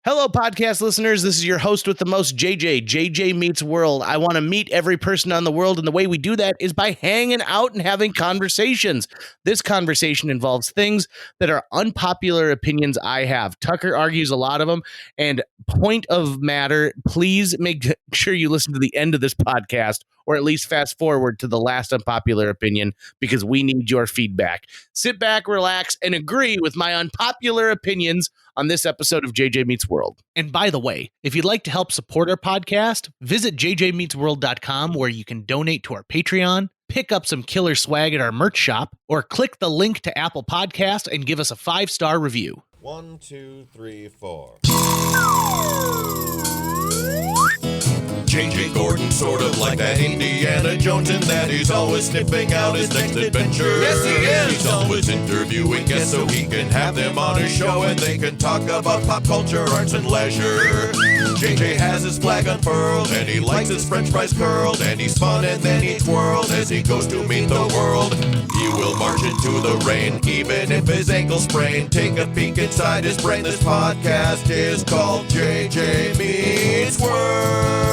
Hello, podcast listeners. This is your host with the most, JJ. JJ Meets World. I want to meet every person on the world, and the way we do that is by hanging out and having conversations. This conversation involves things that are unpopular opinions I have. Tucker argues a lot of them, and point of matter, please make sure you listen to the end of this podcast, or at least fast forward to the last unpopular opinion, because we need your feedback. Sit back, relax, and agree with my unpopular opinions on this episode of JJ Meets World. And by the way, if you'd like to help support our podcast, visit jjmeetsworld.com, where you can donate to our Patreon, pick up some killer swag at our merch shop, or click the link to Apple Podcasts and give us a 5-star review. 1, 2, 3, 4. J.J. Gordon, sort of like that Indiana Jones, in that he's always sniffing out his next adventure. Yes, he is. He's always interviewing guests so he can have them on his show and they can talk about pop culture, arts, and leisure. J.J. has his flag unfurled and he likes his french fries curled, and he's fun and then he twirled as he goes to meet the world. He will march into the rain even if his ankle sprained. Take a peek inside his brain. This podcast is called J.J. Meets World.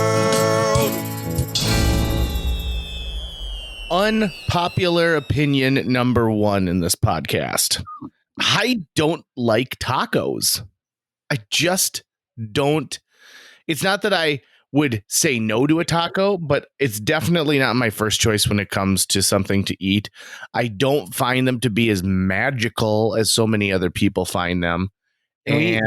Unpopular opinion number 1 in this podcast. I don't like tacos. I just don't. It's not that I would say no to a taco, but it's definitely not my first choice when it comes to something to eat. I don't find them to be as magical as so many other people find them. Can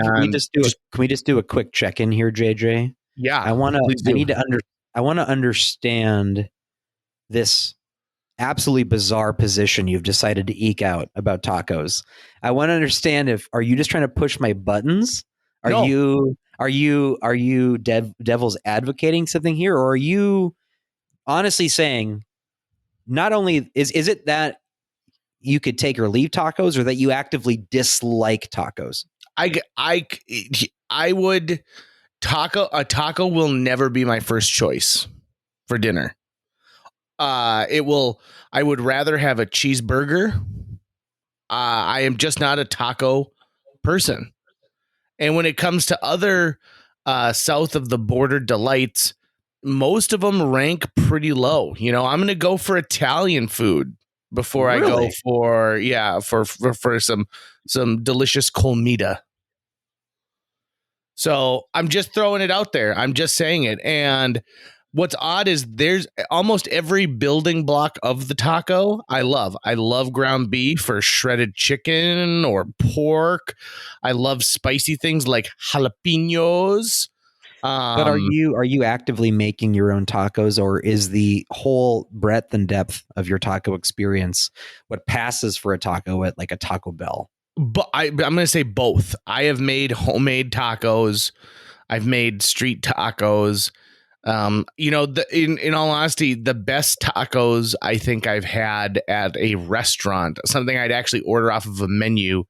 we just do a quick check-in here, JJ? Yeah. I want to understand this absolutely bizarre position you've decided to eke out about tacos. I want to understand, are you just trying to push my buttons? Are you devil's advocating something here, or are you honestly saying not only is it that you could take or leave tacos, or that you actively dislike tacos? I would a taco will never be my first choice for dinner. I would rather have a cheeseburger. I am just not a taco person. And when it comes to other south of the border delights, most of them rank pretty low. You know, I'm going to go for Italian food before I go for some delicious colmita. So I'm just throwing it out there. I'm just saying it. And what's odd is there's almost every building block of the taco I love. I love ground beef or shredded chicken or pork. I love spicy things like jalapenos. But are you actively making your own tacos, or is the whole breadth and depth of your taco experience what passes for a taco at like a Taco Bell? But I'm going to say both. I have made homemade tacos. I've made street tacos. In all honesty, the best tacos I think I've had at a restaurant, something I'd actually order off of a menu,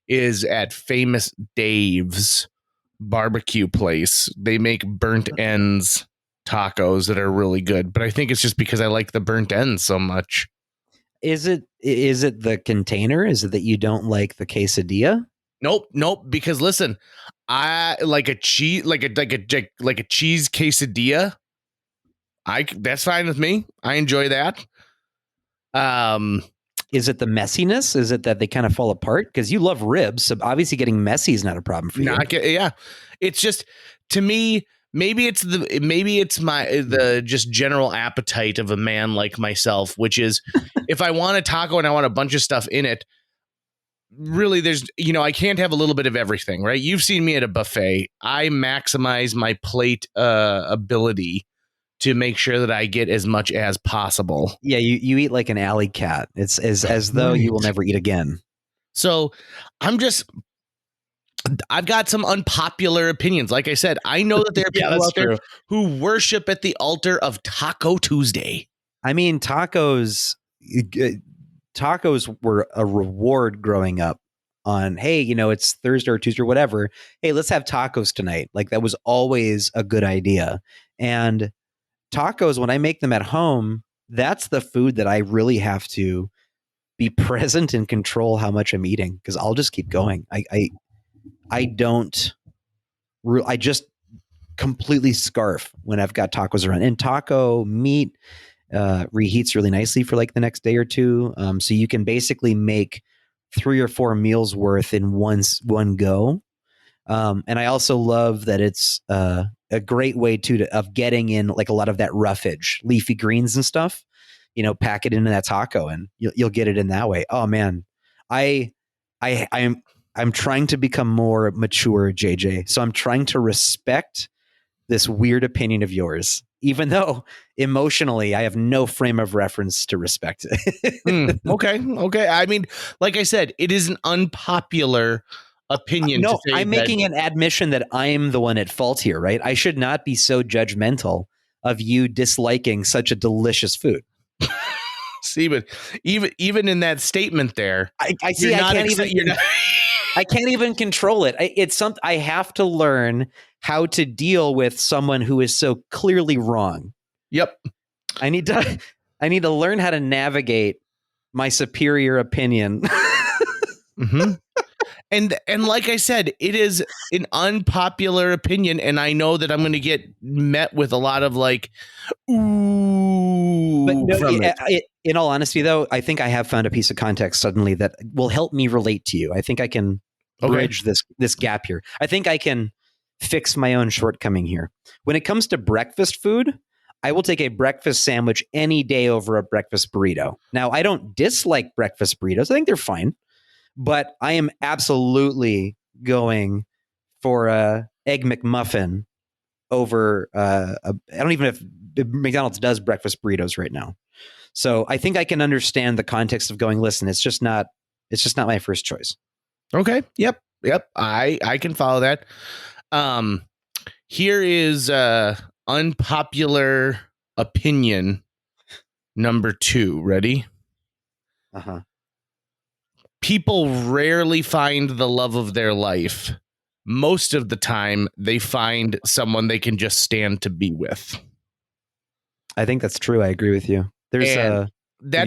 is at Famous Dave's barbecue place. They make burnt ends tacos that are really good, but I think it's just because I like the burnt ends so much. Is it the container? Is it that you don't like the quesadilla? Nope. Because listen, I like a cheese, like a cheese quesadilla. That's fine with me. I enjoy that. Is it the messiness? Is it that they kind of fall apart? Because you love ribs, so obviously getting messy is not a problem for you. Yeah, it's just, to me, maybe it's the just general appetite of a man like myself, which is if I want a taco and I want a bunch of stuff in it, really I can't have a little bit of everything, right? You've seen me at a buffet. I maximize my plate ability to make sure that I get as much as possible. Yeah, you eat like an alley cat. It's as though you will never eat again. So I've got some unpopular opinions. Like I said, I know that there are people out there who worship at the altar of Taco Tuesday. I mean, tacos were a reward growing up on, hey, it's Thursday or Tuesday or whatever. Hey, let's have tacos tonight. Like, that was always a good idea. And tacos, when I make them at home, that's the food that I really have to be present and control how much I'm eating, because I'll just keep going. I don't I just completely scarf when I've got tacos around. And taco meat reheats really nicely for like the next day or two. So you can basically make 3 or 4 meals worth in one go. And I also love that it's a great way of getting in like a lot of that roughage, leafy greens and stuff. Pack it into that taco, and you'll get it in that way. Oh man, I'm trying to become more mature, JJ. So I'm trying to respect this weird opinion of yours, even though emotionally I have no frame of reference to respect it. Okay. I mean, like I said, it is an unpopular opinion. No, to say I'm making an admission that I'm the one at fault here, right? I should not be so judgmental of you disliking such a delicious food. See, but even in that statement there, I see. I can't even control it. It's something I have to learn how to deal with someone who is so clearly wrong. Yep. I need to learn how to navigate my superior opinion. Mm-hmm. And like I said, it is an unpopular opinion, and I know that I'm going to get met with a lot of like, ooh. But no, in all honesty, though, I think I have found a piece of context suddenly that will help me relate to you. I think I can bridge this gap here. I think I can fix my own shortcoming here. When it comes to breakfast food, I will take a breakfast sandwich any day over a breakfast burrito. Now, I don't dislike breakfast burritos. I think they're fine. But I am absolutely going for a Egg McMuffin over I don't even know if McDonald's does breakfast burritos right now. So I think I can understand the context of going, listen, it's just not my first choice. Okay. Yep. I can follow that. Here is unpopular opinion number 2. Ready? Uh-huh. People rarely find the love of their life. Most of the time, they find someone they can just stand to be with. I think that's true. I agree with you. That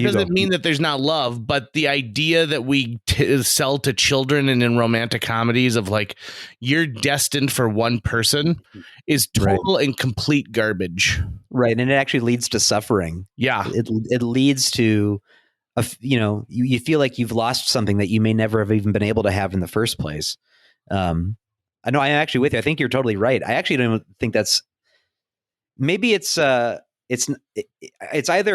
doesn't mean that there's not love, but the idea that we sell to children and in romantic comedies of like, you're destined for one person is total and complete garbage. Right. And it actually leads to suffering. Yeah. It leads to you feel like you've lost something that you may never have even been able to have in the first place. I know I'm actually with you. I think you're totally right. I actually don't think that's, maybe it's either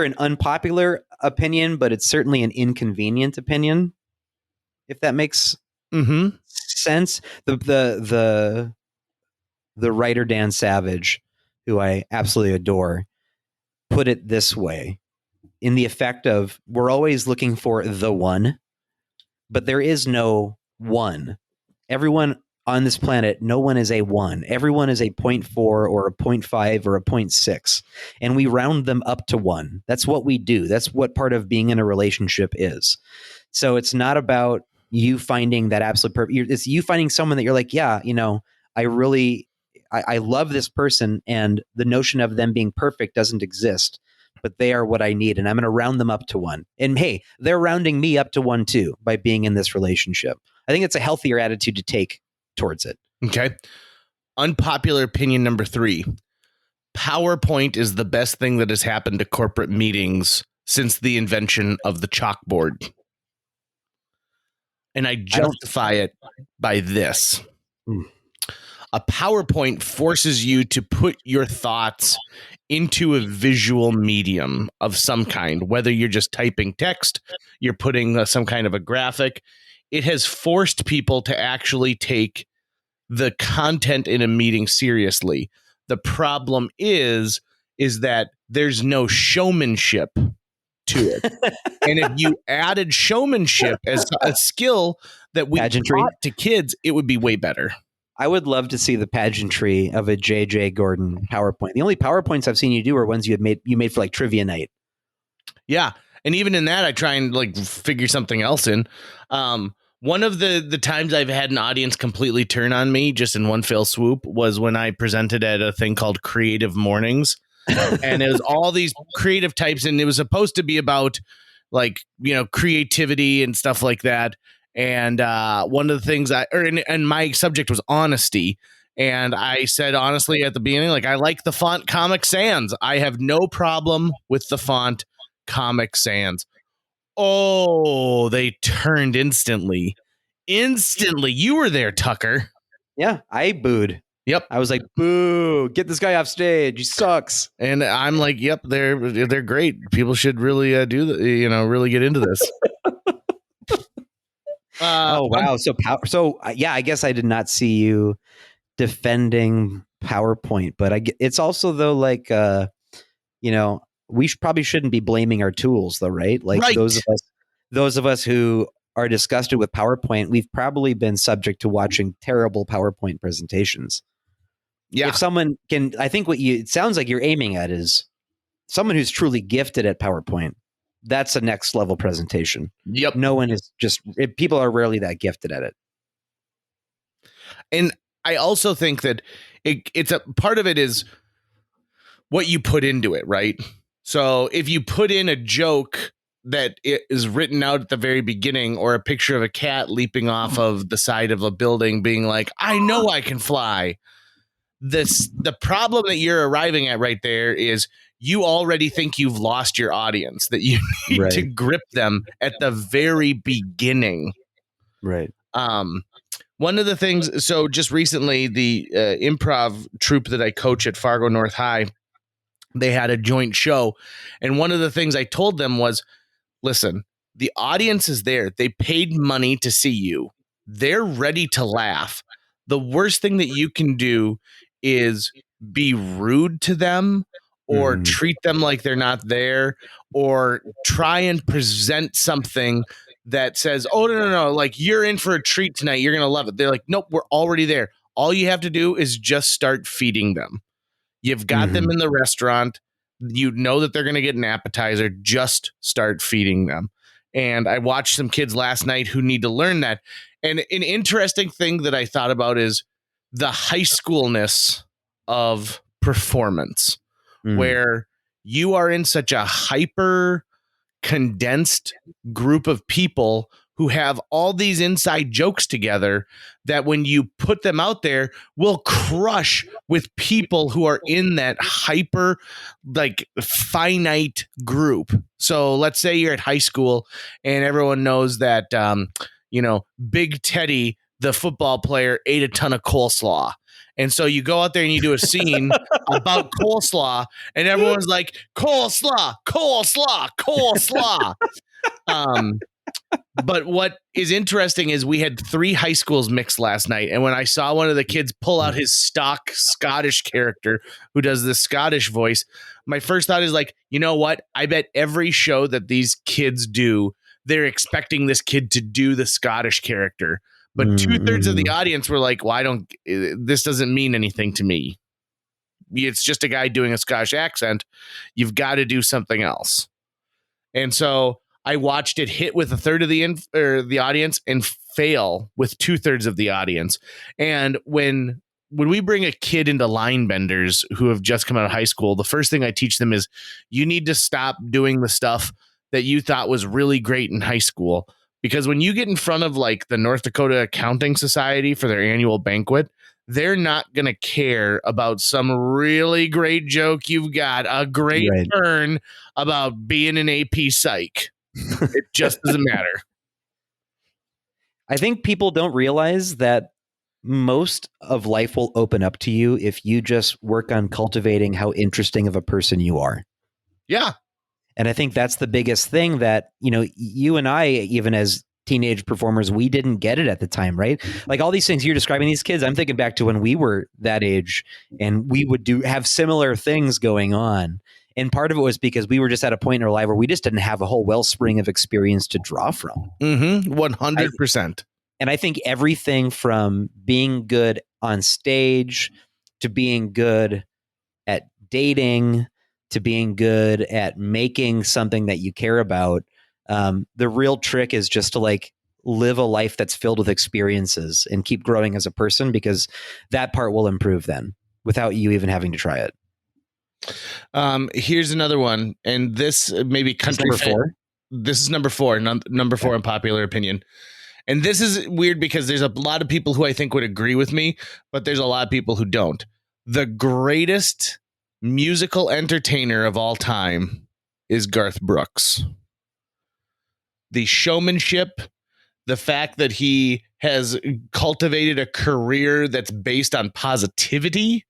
an unpopular opinion, but it's certainly an inconvenient opinion. If that makes sense. The writer Dan Savage, who I absolutely adore, put it this way. In the effect of, we're always looking for the one, but there is no one. Everyone on this planet, no one is a one. Everyone is a 0.4 or a 0.5 or a 0.6. And we round them up to one. That's what we do. That's what part of being in a relationship is. So it's not about you finding that absolute perfect. It's you finding someone that you're like, yeah, I love this person, and the notion of them being perfect doesn't exist. But they are what I need, and I'm going to round them up to one. And hey, they're rounding me up to one too by being in this relationship. I think it's a healthier attitude to take towards it. Okay. Unpopular opinion number 3. PowerPoint is the best thing that has happened to corporate meetings since the invention of the chalkboard. And I justify it by this. A PowerPoint forces you to put your thoughts into a visual medium of some kind, whether you're just typing text, you're putting some kind of a graphic. It has forced people to actually take the content in a meeting seriously. The problem is that there's no showmanship to it. And if you added showmanship as a skill that we taught to kids, it would be way better. I would love to see the pageantry of a JJ Gordon PowerPoint. The only PowerPoints I've seen you do are ones you made for like trivia night. Yeah. And even in that, I try and like figure something else in. One of the times I've had an audience completely turn on me just in one fell swoop was when I presented at a thing called Creative Mornings. And it was all these creative types, and it was supposed to be about like, creativity and stuff like that. And one of the things and my subject was honesty. And I said, honestly, at the beginning, like, I like the font Comic Sans. I have no problem with the font Comic Sans. Oh, they turned instantly. Instantly. You were there, Tucker. Yeah, I booed. Yep. I was like, boo, get this guy off stage. He sucks. And I'm like, yep, they're great. People should really really get into this. Oh, wow. So yeah, I guess I did not see you defending PowerPoint, but it's also though, like, we probably shouldn't be blaming our tools though, right? Like right. those of us who are disgusted with PowerPoint, we've probably been subject to watching terrible PowerPoint presentations. Yeah. If someone can, I think it sounds like you're aiming at is someone who's truly gifted at PowerPoint. That's a next level presentation. Yep. No one is people are rarely that gifted at it. And I also think that it's a part of it is what you put into it, right? So if you put in a joke that is written out at the very beginning, or a picture of a cat leaping off of the side of a building being like, I know I can fly. The problem that you're arriving at right there is you already think you've lost your audience, that you need to grip them at the very beginning. Right. One of the things, so just recently, the improv troupe that I coach at Fargo North High, they had a joint show. And one of the things I told them was, listen, the audience is there. They paid money to see you. They're ready to laugh. The worst thing that you can do is be rude to them, or treat them like they're not there, or try and present something that says, oh, no, like, you're in for a treat tonight. You're going to love it. They're like, nope, we're already there. All you have to do is just start feeding them. You've got them in the restaurant. You know that they're going to get an appetizer. Just start feeding them. And I watched some kids last night who need to learn that. And an interesting thing that I thought about is the high schoolness of performance, where you are in such a hyper condensed group of people who have all these inside jokes together that when you put them out there will crush with people who are in that hyper, like, finite group. So let's say you're at high school and everyone knows that, Big Teddy, the football player, ate a ton of coleslaw. And so you go out there and you do a scene about coleslaw, and everyone's like, coleslaw, coleslaw, coleslaw. But what is interesting is we had 3 high schools mixed last night. And when I saw one of the kids pull out his stock Scottish character who does the Scottish voice, my first thought is like, you know what? I bet every show that these kids do, they're expecting this kid to do the Scottish character. But 2/3 of the audience were like, well, this doesn't mean anything to me. It's just a guy doing a Scottish accent. You've got to do something else. And so I watched it hit with 1/3 of the audience and fail with 2/3 of the audience. And when we bring a kid into line benders who have just come out of high school, the first thing I teach them is you need to stop doing the stuff that you thought was really great in high school. Because when you get in front of, like, the North Dakota Accounting Society for their annual banquet, they're not going to care about some really great joke you've got, a great turn about being an AP Psych. It just doesn't matter. I think people don't realize that most of life will open up to you if you just work on cultivating how interesting of a person you are. Yeah. And I think that's the biggest thing that, you and I, even as teenage performers, we didn't get it at the time, right? Like all these things you're describing these kids, I'm thinking back to when we were that age and we would have similar things going on. And part of it was because we were just at a point in our life where we just didn't have a whole wellspring of experience to draw from. 100%. And I think everything from being good on stage to being good at dating to being good at making something that you care about. The real trick is just to, like, live a life that's filled with experiences and keep growing as a person, because that part will improve then without you even having to try it. Here's another one. And this maybe country number 4. This is number 4, number 4 Unpopular Opinion. And this is weird because there's a lot of people who I think would agree with me, but there's a lot of people who don't. The greatest musical entertainer of all time is Garth Brooks. The showmanship, the fact that he has cultivated a career that's based on positivity.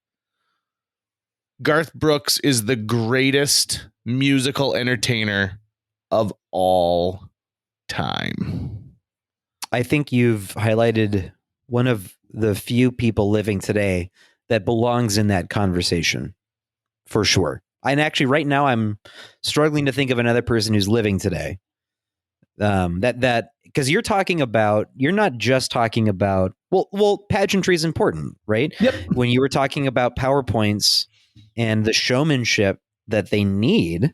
Garth Brooks is the greatest musical entertainer of all time. I think you've highlighted one of the few people living today that belongs in that conversation, for sure. And actually, right now, I'm struggling to think of another person who's living today. Because you're not just talking about, well, pageantry is important, right? Yep. When you were talking about PowerPoints and the showmanship that they need,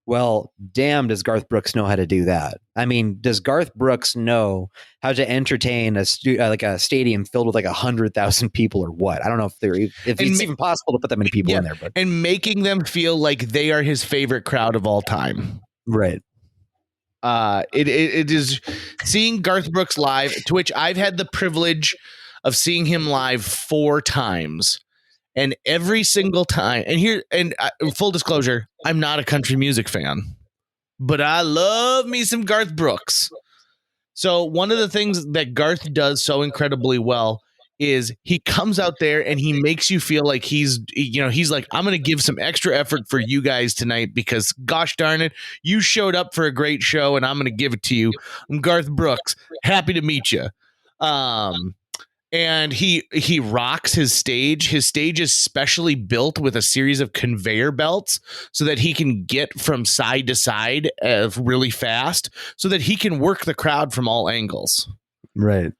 well, damn, does Garth Brooks know how to do that? I mean, does Garth Brooks know how to entertain a stadium filled with like 100,000 people or what? I don't know if it's even possible to put that many people in there, but and making them feel like they are his favorite crowd of all time. Right. It is seeing Garth Brooks live, to which I've had the privilege of seeing him live 4 times. And every single time, full disclosure, I'm not a country music fan, but I love me some Garth Brooks. So one of the things that Garth does so incredibly well is he comes out there and he makes you feel like he's like, I'm going to give some extra effort for you guys tonight because gosh darn it, you showed up for a great show and I'm going to give it to you. I'm Garth Brooks. Happy to meet you. And he rocks his stage. His stage is specially built with a series of conveyor belts so that he can get from side to side really fast so that he can work the crowd from all angles. Right.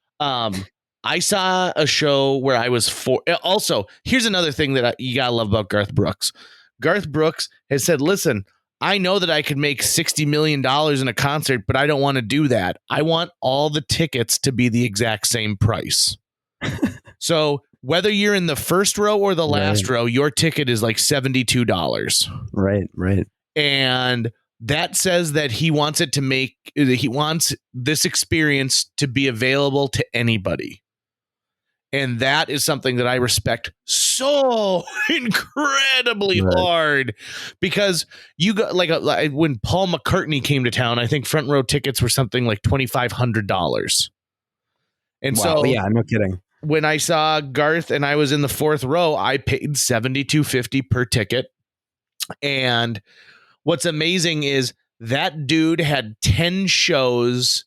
I saw a show where I was also, here's another thing that you gotta love about Garth Brooks. Garth Brooks has said, listen, I know that I could make $60 million in a concert, but I don't want to do that. I want all the tickets to be the exact same price. So whether you're in the first row or the last row, your ticket is like $72. Right. And that says that he wants this experience to be available to anybody. And that is something that I respect so incredibly hard because you got when Paul McCartney came to town, I think front row tickets were something like $2,500. And so, yeah, no kidding. When I saw Garth and I was in the 4th row, I paid $72.50 per ticket. And what's amazing is that dude had 10 shows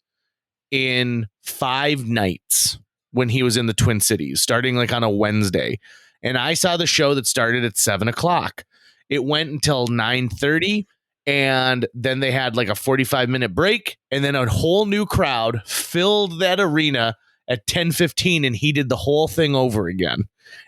in 5 nights when he was in the Twin Cities, starting like on a Wednesday. And I saw the show that started at 7:00. It went until 9:30. And then they had like a 45-minute break. And then a whole new crowd filled that arena at 10:15, and he did the whole thing over again.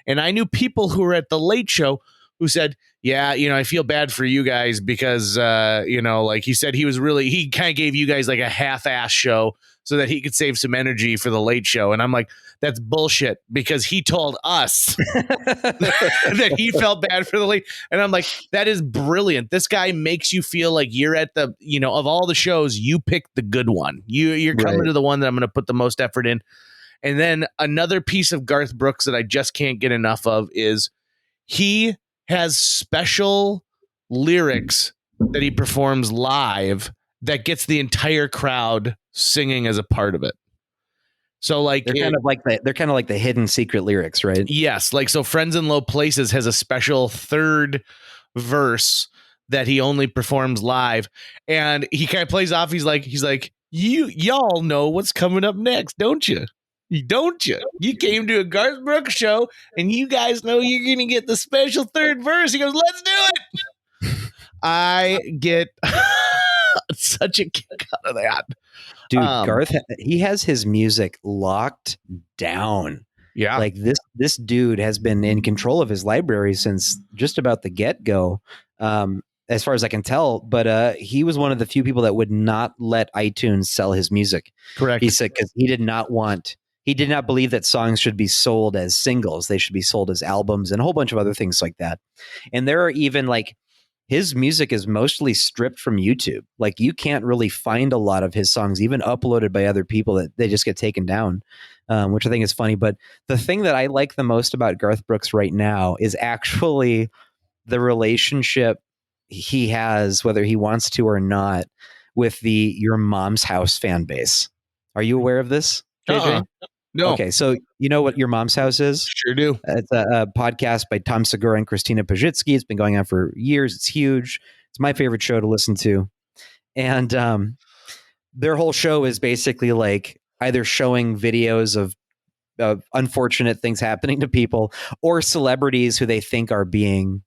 And I knew people who were at the late show who said, yeah, I feel bad for you guys because, like he said, he kind of gave you guys like a half-ass show so that he could save some energy for the late show. And I'm like, that's bullshit because he told us that he felt bad for the late. And I'm like, that is brilliant. This guy makes you feel like you're at the, of all the shows, you picked the good one. You're coming to the one that I'm going to put the most effort in. And then another piece of Garth Brooks that I just can't get enough of is he has special lyrics that he performs live that gets the entire crowd singing as a part of it. So like they're kind of like the hidden secret lyrics, right? Yes. Like, so Friends in Low Places has a special 3rd verse that he only performs live. And he kind of plays off. He's like, y'all know what's coming up next, don't you? Don't you? You came to a Garth Brooks show and you guys know you're going to get the special 3rd verse. He goes, let's do it. I get such a kick out of that. Dude, Garth, he has his music locked down. Yeah. Like this dude has been in control of his library since just about the get-go. As far as I can tell, but he was one of the few people that would not let iTunes sell his music. Correct. He said because he did not believe that songs should be sold as singles. They should be sold as albums and a whole bunch of other things like that. And there are even like his music is mostly stripped from YouTube. Like you can't really find a lot of his songs, even uploaded by other people, that they just get taken down, which I think is funny. But the thing that I like the most about Garth Brooks right now is actually the relationship he has, whether he wants to or not, with the Your Mom's House fan base. Are you aware of this, JJ? No. Okay, so you know what Your Mom's House is? Sure do. It's a podcast by Tom Segura and Christina Pajitsky. It's been going on for years. It's huge. It's my favorite show to listen to. And their whole show is basically like either showing videos of unfortunate things happening to people or celebrities who they think are being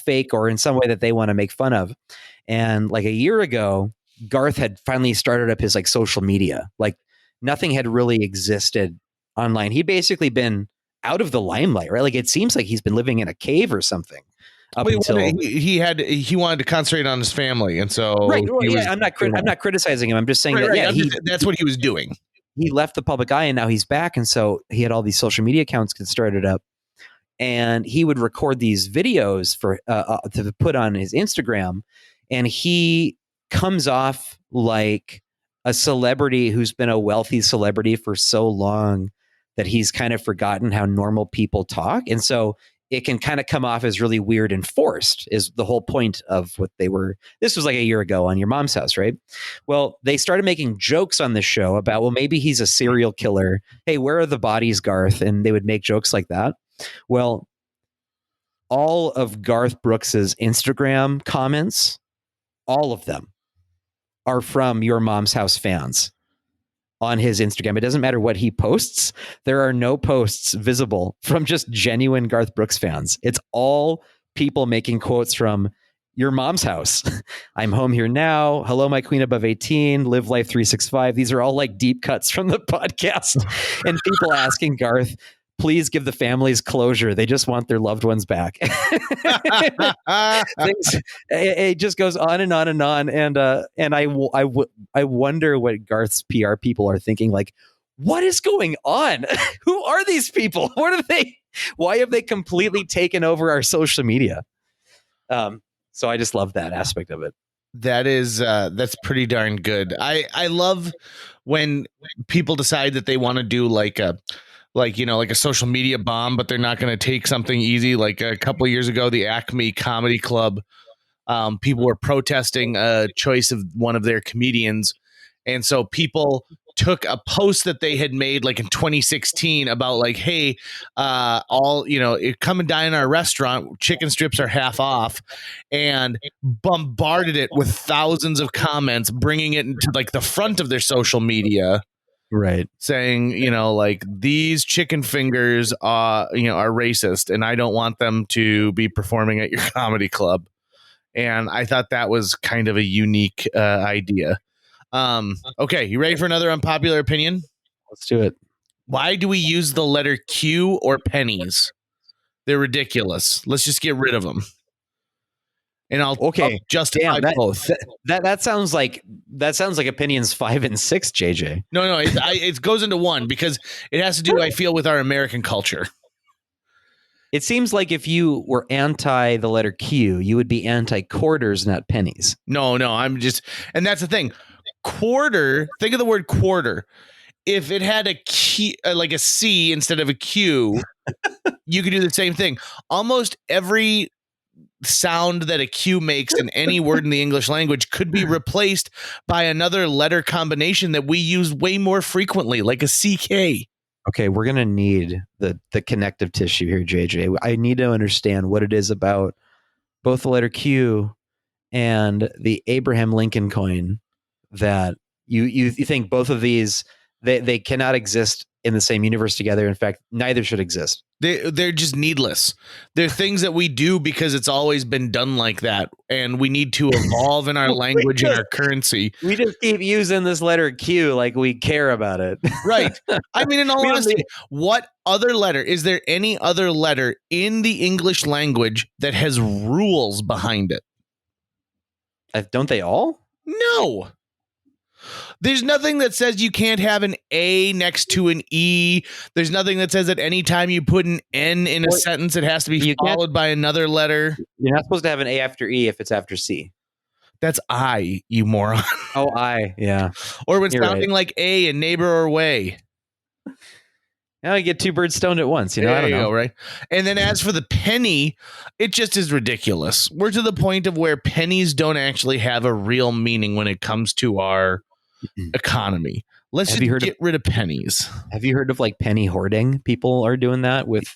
fake or in some way that they want to make fun of. And like a year ago, Garth had finally started up his like social media. Like nothing had really existed online. He'd basically been out of the limelight, right? Like it seems like he's been living in a cave or something. Until he wanted to concentrate on his family, and so right. Well, yeah, I'm not criticizing him. I'm just saying that. Yeah, that's what he was doing. He left the public eye, and now he's back, and so he had all these social media accounts get started up, and he would record these videos for to put on his Instagram, and he comes off like a celebrity who's been a wealthy celebrity for so long that he's kind of forgotten how normal people talk. And so it can kind of come off as really weird and forced is the whole point of what they were. This was like a year ago on Your Mom's House, right? Well, they started making jokes on the show about, well, maybe he's a serial killer. Hey, where are the bodies, Garth? And they would make jokes like that. Well, all of Garth Brooks's Instagram comments, all of them are from Your Mom's House fans on his Instagram. It doesn't matter what he posts. There are no posts visible from just genuine Garth Brooks fans. It's all people making quotes from Your Mom's House. I'm home here now. Hello, my queen above 18. Live life 365. These are all like deep cuts from the podcast. And people asking Garth, please give the families closure. They just want their loved ones back. It just goes on and on and on. And I wonder what Garth's PR people are thinking. Like, what is going on? Who are these people? What are they? Why have they completely taken over our social media? So I just love that aspect of it. That's pretty darn good. I love when people decide that they want to do like a social media bomb, but they're not going to take something easy. Like a couple of years ago, the Acme Comedy Club, people were protesting a choice of one of their comedians. And so people took a post that they had made like in 2016 about like, hey, come and dine in our restaurant. Chicken strips are half off, and bombarded it with thousands of comments, bringing it into like the front of their social media. Right. Saying, like these chicken fingers are racist and I don't want them to be performing at your comedy club. And I thought that was kind of a unique idea. Okay. You ready for another unpopular opinion? Let's do it. Why do we use the letter Q or pennies? They're ridiculous. Let's just get rid of them. And I'll justify both. That sounds like opinions 5 and 6, JJ. No, it goes into one because it has to do, I feel, with our American culture. It seems like if you were anti the letter Q, you would be anti quarters, not pennies. No, I'm just, and that's the thing. Quarter. Think of the word quarter. If it had a key, like a C instead of a Q, you could do the same thing. Almost every sound that a Q makes in any word in the English language could be replaced by another letter combination that we use way more frequently, like a CK. Okay, we're going to need the connective tissue here, JJ. I need to understand what it is about both the letter Q and the Abraham Lincoln coin that you think both of these, they cannot exist in the same universe together. In fact, neither should exist. They're just needless. They're things that we do because it's always been done like that. And we need to evolve in our language and our currency. We just keep using this letter Q like we care about it. Right. I mean, in all honesty, what other letter? Is there any other letter in the English language that has rules behind it? Don't they all? No. There's nothing that says you can't have an A next to an E. There's nothing that says that anytime you put an N in a sentence, it has to be followed by another letter. You're not supposed to have an A after E if it's after C. That's I, you moron. Oh, I, yeah. Or when sounding like A in neighbor or way. Now you get two birds stoned at once, you know? There I don't you know. go, right? And then as for the penny, it just is ridiculous. We're to the point of where pennies don't actually have a real meaning when it comes to our economy. Let's just get rid of pennies. Have you heard of like penny hoarding? People are doing that with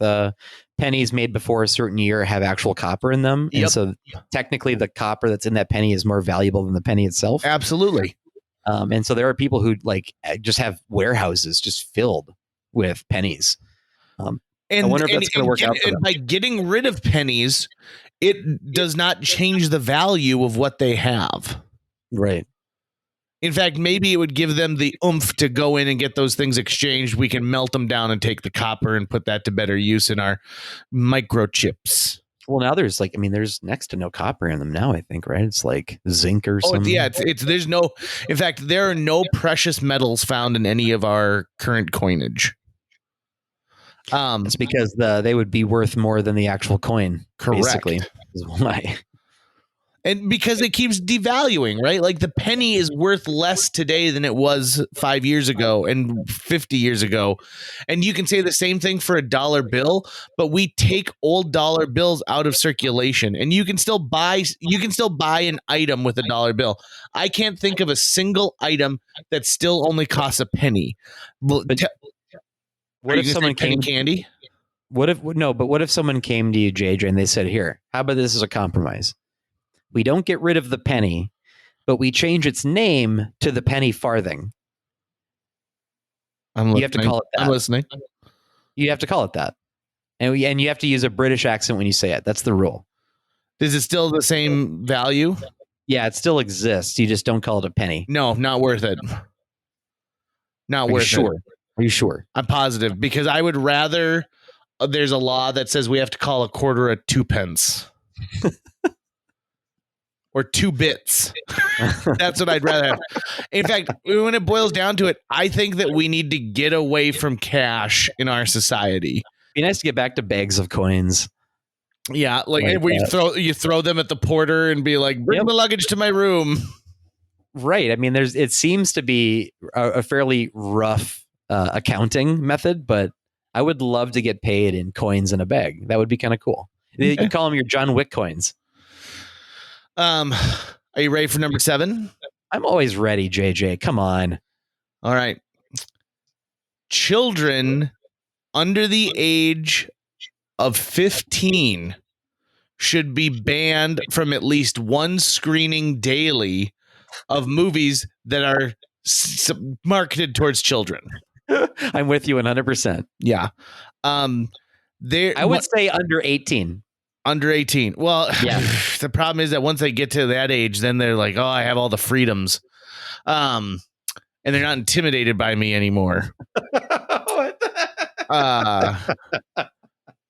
pennies made before a certain year have actual copper in them. Yep. And so technically the copper that's in that penny is more valuable than the penny itself. Absolutely. And so there are people who like just have warehouses just filled with pennies. And I wonder if that's going to work out for them. By getting rid of pennies, it does not change the value of what they have. Right. In fact, maybe it would give them the oomph to go in and get those things exchanged. We can melt them down and take the copper and put that to better use in our microchips. Well, now there's like, I mean, there's next to no copper in them now, I think, right? It's like zinc or something. Yeah, there's no, in fact, there are no precious metals found in any of our current coinage. It's because they would be worth more than the actual coin. Correct. Basically, is why. And because it keeps devaluing, right? Like the penny is worth less today than it was 5 years ago and 50 years ago. And you can say the same thing for a dollar bill, but we take old dollar bills out of circulation and you can still buy an item with a dollar bill. I can't think of a single item that still only costs a penny. What if someone came candy? What if someone came to you, JJ, and they said, "Here, how about this as a compromise? We don't get rid of the penny, but we change its name to the penny farthing." You have to call it that. I'm listening. You have to call it that. And you have to use a British accent when you say it. That's the rule. Is it still the same value? Yeah, it still exists. You just don't call it a penny. No, not worth it. Not worth it. Are you sure? I'm positive because I would rather there's a law that says we have to call a quarter a 2 pence. Or 2 bits. That's what I'd rather have. In fact, when it boils down to it, I think that we need to get away from cash in our society. Be nice to get back to bags of coins. Yeah, like you throw them at the porter and be like, "Bring the luggage to my room." Right. I mean, it seems to be a fairly rough accounting method, but I would love to get paid in coins in a bag. That would be kind of cool. You can call them your John Wick coins. Are you ready for number 7? I'm always ready, JJ. Come on. All right. Children under the age of 15 should be banned from at least one screening daily of movies that are marketed towards children. I'm with you 100%. Yeah. I would say under 18. Under 18. Well, yeah. The problem is that once they get to that age, then they're like, "Oh, I have all the freedoms." And they're not intimidated by me anymore.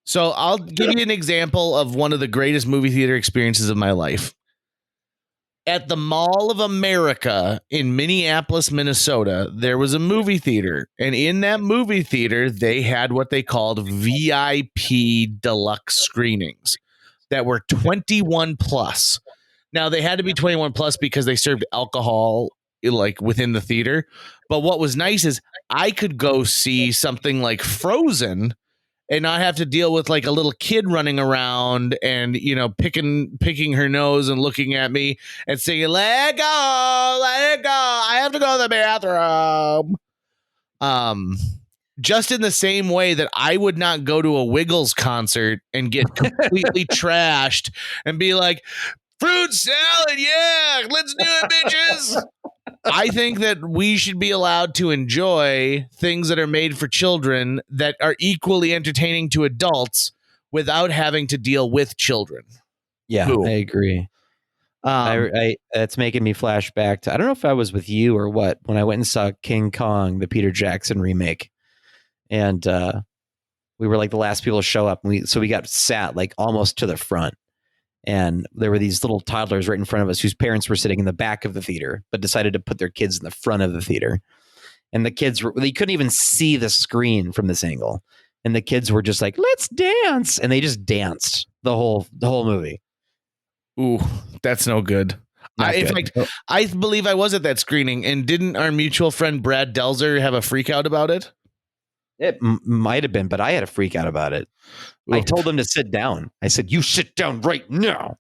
So I'll give you an example of one of the greatest movie theater experiences of my life. At the Mall of America in Minneapolis, Minnesota, there was a movie theater. And in that movie theater, they had what they called VIP deluxe screenings that were 21 plus. Now, they had to be 21 plus because they served alcohol like within the theater. But what was nice is I could go see something like Frozen and not have to deal with like a little kid running around and, you know, picking her nose and looking at me and saying, let it go. I have to go to the bathroom. Just in the same way that I would not go to a Wiggles concert and get completely trashed and be like, fruit salad, yeah, let's do it, bitches. I think that we should be allowed to enjoy things that are made for children that are equally entertaining to adults without having to deal with children. Yeah, I agree. It's making me flash back to, I don't know if I was with you or what, when I went and saw King Kong, the Peter Jackson remake. And we were like the last people to show up. And we got sat like almost to the front. And there were these little toddlers right in front of us whose parents were sitting in the back of the theater, but decided to put their kids in the front of the theater. And the kids they couldn't even see the screen from this angle. And the kids were just like, let's dance. And they just danced the whole movie. Ooh, that's no good. In fact, I believe I was at that screening, and didn't our mutual friend Brad Delzer have a freak out about it? It might have been, but I had a freak out about it. Ooh. I told him to sit down. I said, you sit down right now.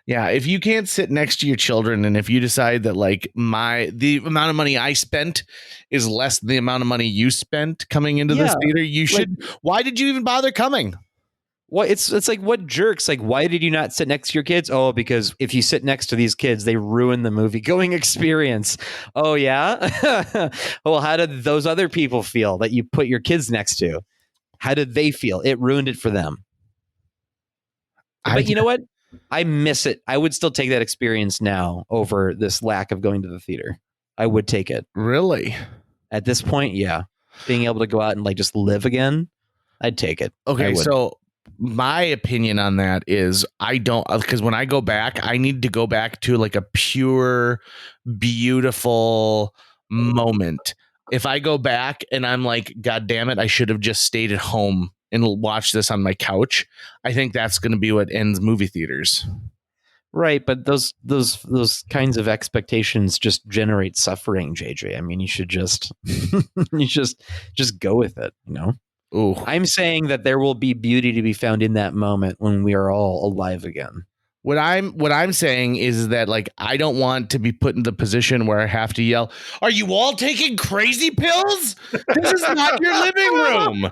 Yeah, if you can't sit next to your children, and if you decide that like the amount of money I spent is less than the amount of money you spent coming into this theater, you should. Why did you even bother coming? Well, it's like, what jerks? Like, why did you not sit next to your kids? Oh, because if you sit next to these kids, they ruin the movie going experience. Oh, yeah? Well, how did those other people feel that you put your kids next to? How did they feel? It ruined it for them. But you know what? I miss it. I would still take that experience now over this lack of going to the theater. I would take it. Really? At this point, yeah. Being able to go out and like just live again, I'd take it. Okay, so my opinion on that is I don't, because when I go back, I need to go back to like a pure, beautiful moment. If I go back and I'm like, God damn it, I should have just stayed at home and watched this on my couch, I think that's going to be what ends movie theaters. Right, but those kinds of expectations just generate suffering, JJ. I mean, you should just just go with it, you know? Ooh. I'm saying that there will be beauty to be found in that moment when we are all alive again. What I'm saying is that like I don't want to be put in the position where I have to yell, "Are you all taking crazy pills? This is not your living room."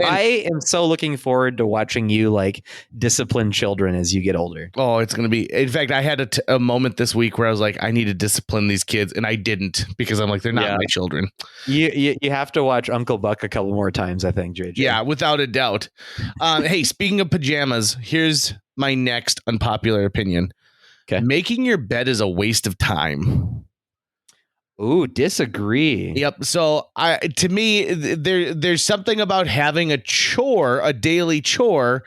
I am so looking forward to watching you like discipline children as you get older. Oh, it's going to be. In fact, I had a moment this week where I was like, I need to discipline these kids, and I didn't because I'm like, they're not my children. You have to watch Uncle Buck a couple more times, I think, JJ. Yeah, without a doubt. Hey, speaking of pajamas, here's my next unpopular opinion. Okay. Making your bed is a waste of time. Ooh, disagree. Yep. So to me, there's something about having a daily chore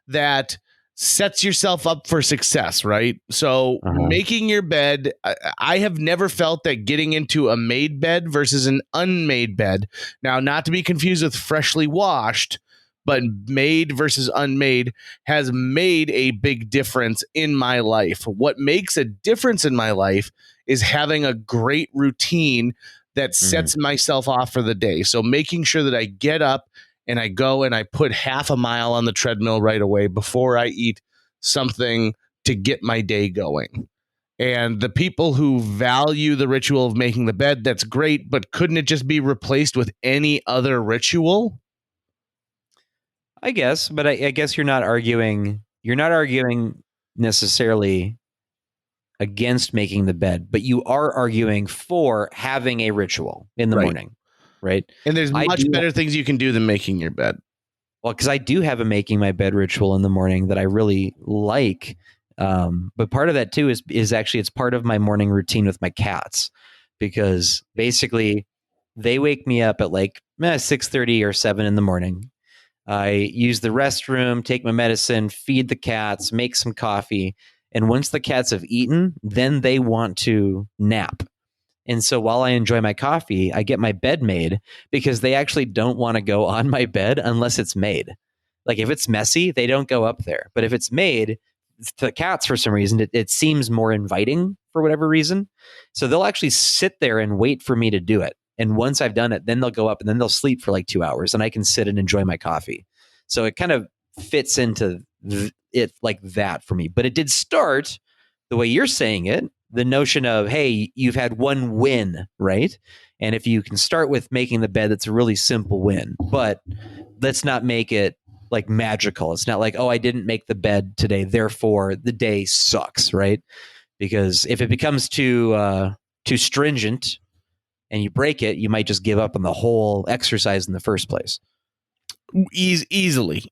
that sets yourself up for success, right? So making your bed, I have never felt that getting into a made bed versus an unmade bed. Now, not to be confused with freshly washed, but made versus unmade has made a big difference in my life. What makes a difference in my life is having a great routine that sets myself off for the day. So making sure that I get up and I go and I put half a mile on the treadmill right away before I eat something to get my day going. And the people who value the ritual of making the bed, that's great, but couldn't it just be replaced with any other ritual? I guess, but I guess you're not arguing necessarily against making the bed, but you are arguing for having a ritual in the morning, right? And there's much better things you can do than making your bed. Well, because I do have a making my bed ritual in the morning that I really like. But part of that too is actually it's part of my morning routine with my cats, because basically they wake me up at like 6:30 or 7 in the morning. I use the restroom, take my medicine, feed the cats, make some coffee. And once the cats have eaten, then they want to nap. And so while I enjoy my coffee, I get my bed made because they actually don't want to go on my bed unless it's made. Like if it's messy, they don't go up there. But if it's made, to the cats, for some reason, it seems more inviting for whatever reason. So they'll actually sit there and wait for me to do it. And once I've done it, then they'll go up and then they'll sleep for like 2 hours and I can sit and enjoy my coffee. So it kind of fits into it like that for me. But it did start the way you're saying it, the notion of, hey, you've had one win, right? And if you can start with making the bed, that's a really simple win. But let's not make it like magical. It's not like, oh, I didn't make the bed today, therefore the day sucks, right? Because if it becomes too stringent and you break it, you might just give up on the whole exercise in the first place. Easily.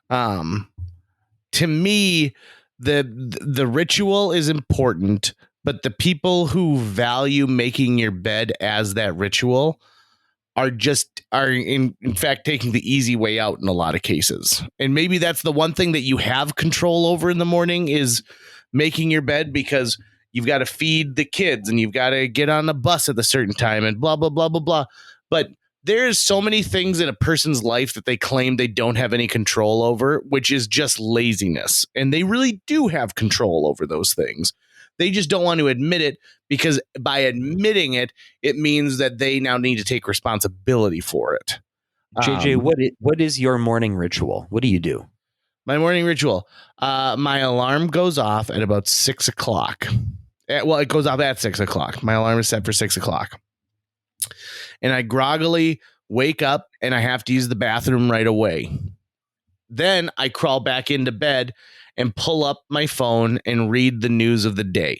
To me, the ritual is important, but the people who value making your bed as that ritual are in fact taking the easy way out in a lot of cases. And maybe that's the one thing that you have control over in the morning is making your bed, because you've got to feed the kids and you've got to get on the bus at a certain time and blah, blah, blah, blah, blah. But there's so many things in a person's life that they claim they don't have any control over, which is just laziness. And they really do have control over those things. They just don't want to admit it, because by admitting it, it means that they now need to take responsibility for it. JJ, what is your morning ritual? What do you do? My morning ritual. My alarm goes off at about 6 o'clock. Well, it goes off at 6 o'clock. My alarm is set for 6 o'clock. And I groggily wake up and I have to use the bathroom right away. Then I crawl back into bed and pull up my phone and read the news of the day.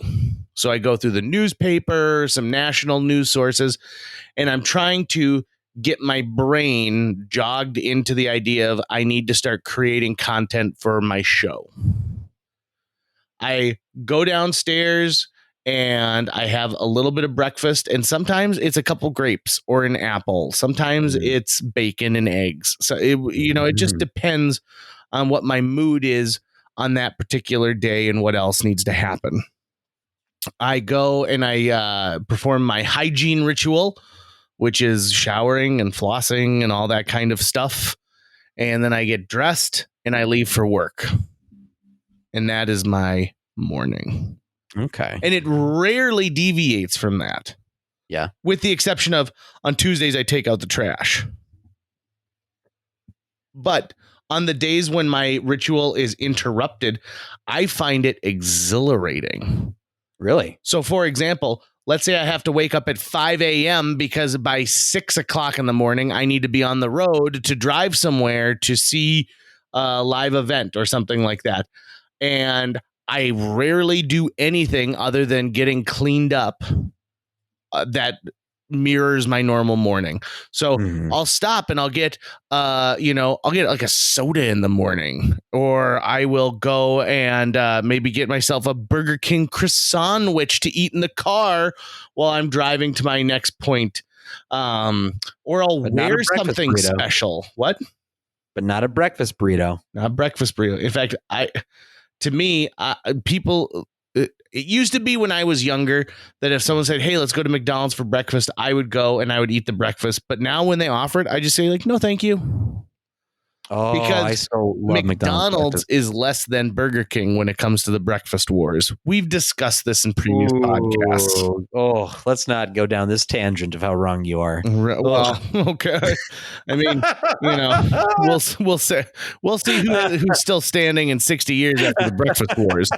So I go through the newspaper, some national news sources, and I'm trying to get my brain jogged into the idea of I need to start creating content for my show. I go downstairs and I have a little bit of breakfast, and sometimes it's a couple grapes or an apple. Sometimes it's bacon and eggs. So it just depends on what my mood is on that particular day and what else needs to happen. I go and I perform my hygiene ritual, which is showering and flossing and all that kind of stuff. And then I get dressed and I leave for work. And that is my morning. Okay. And it rarely deviates from that. Yeah. With the exception of on Tuesdays, I take out the trash. But on the days when my ritual is interrupted, I find it exhilarating. Really? So, for example, let's say I have to wake up at 5 a.m. because by 6 o'clock in the morning, I need to be on the road to drive somewhere to see a live event or something like that. And I rarely do anything other than getting cleaned up that mirrors my normal morning. So I'll stop and I'll get like a soda in the morning, or I will go and maybe get myself a Burger King croissant sandwich to eat in the car while I'm driving to my next point. Or I'll wear something special. What? But not a breakfast burrito. Not a breakfast burrito. In fact, people, it used to be when I was younger that if someone said, hey, let's go to McDonald's for breakfast, I would go and I would eat the breakfast. But now when they offer it, I just say like, no, thank you. Oh, because I so love McDonald's is less than Burger King when it comes to the breakfast wars. We've discussed this in previous podcasts. Oh, let's not go down this tangent of how wrong you are. Well, okay. I mean, we'll see who's still standing in 60 years after the breakfast wars.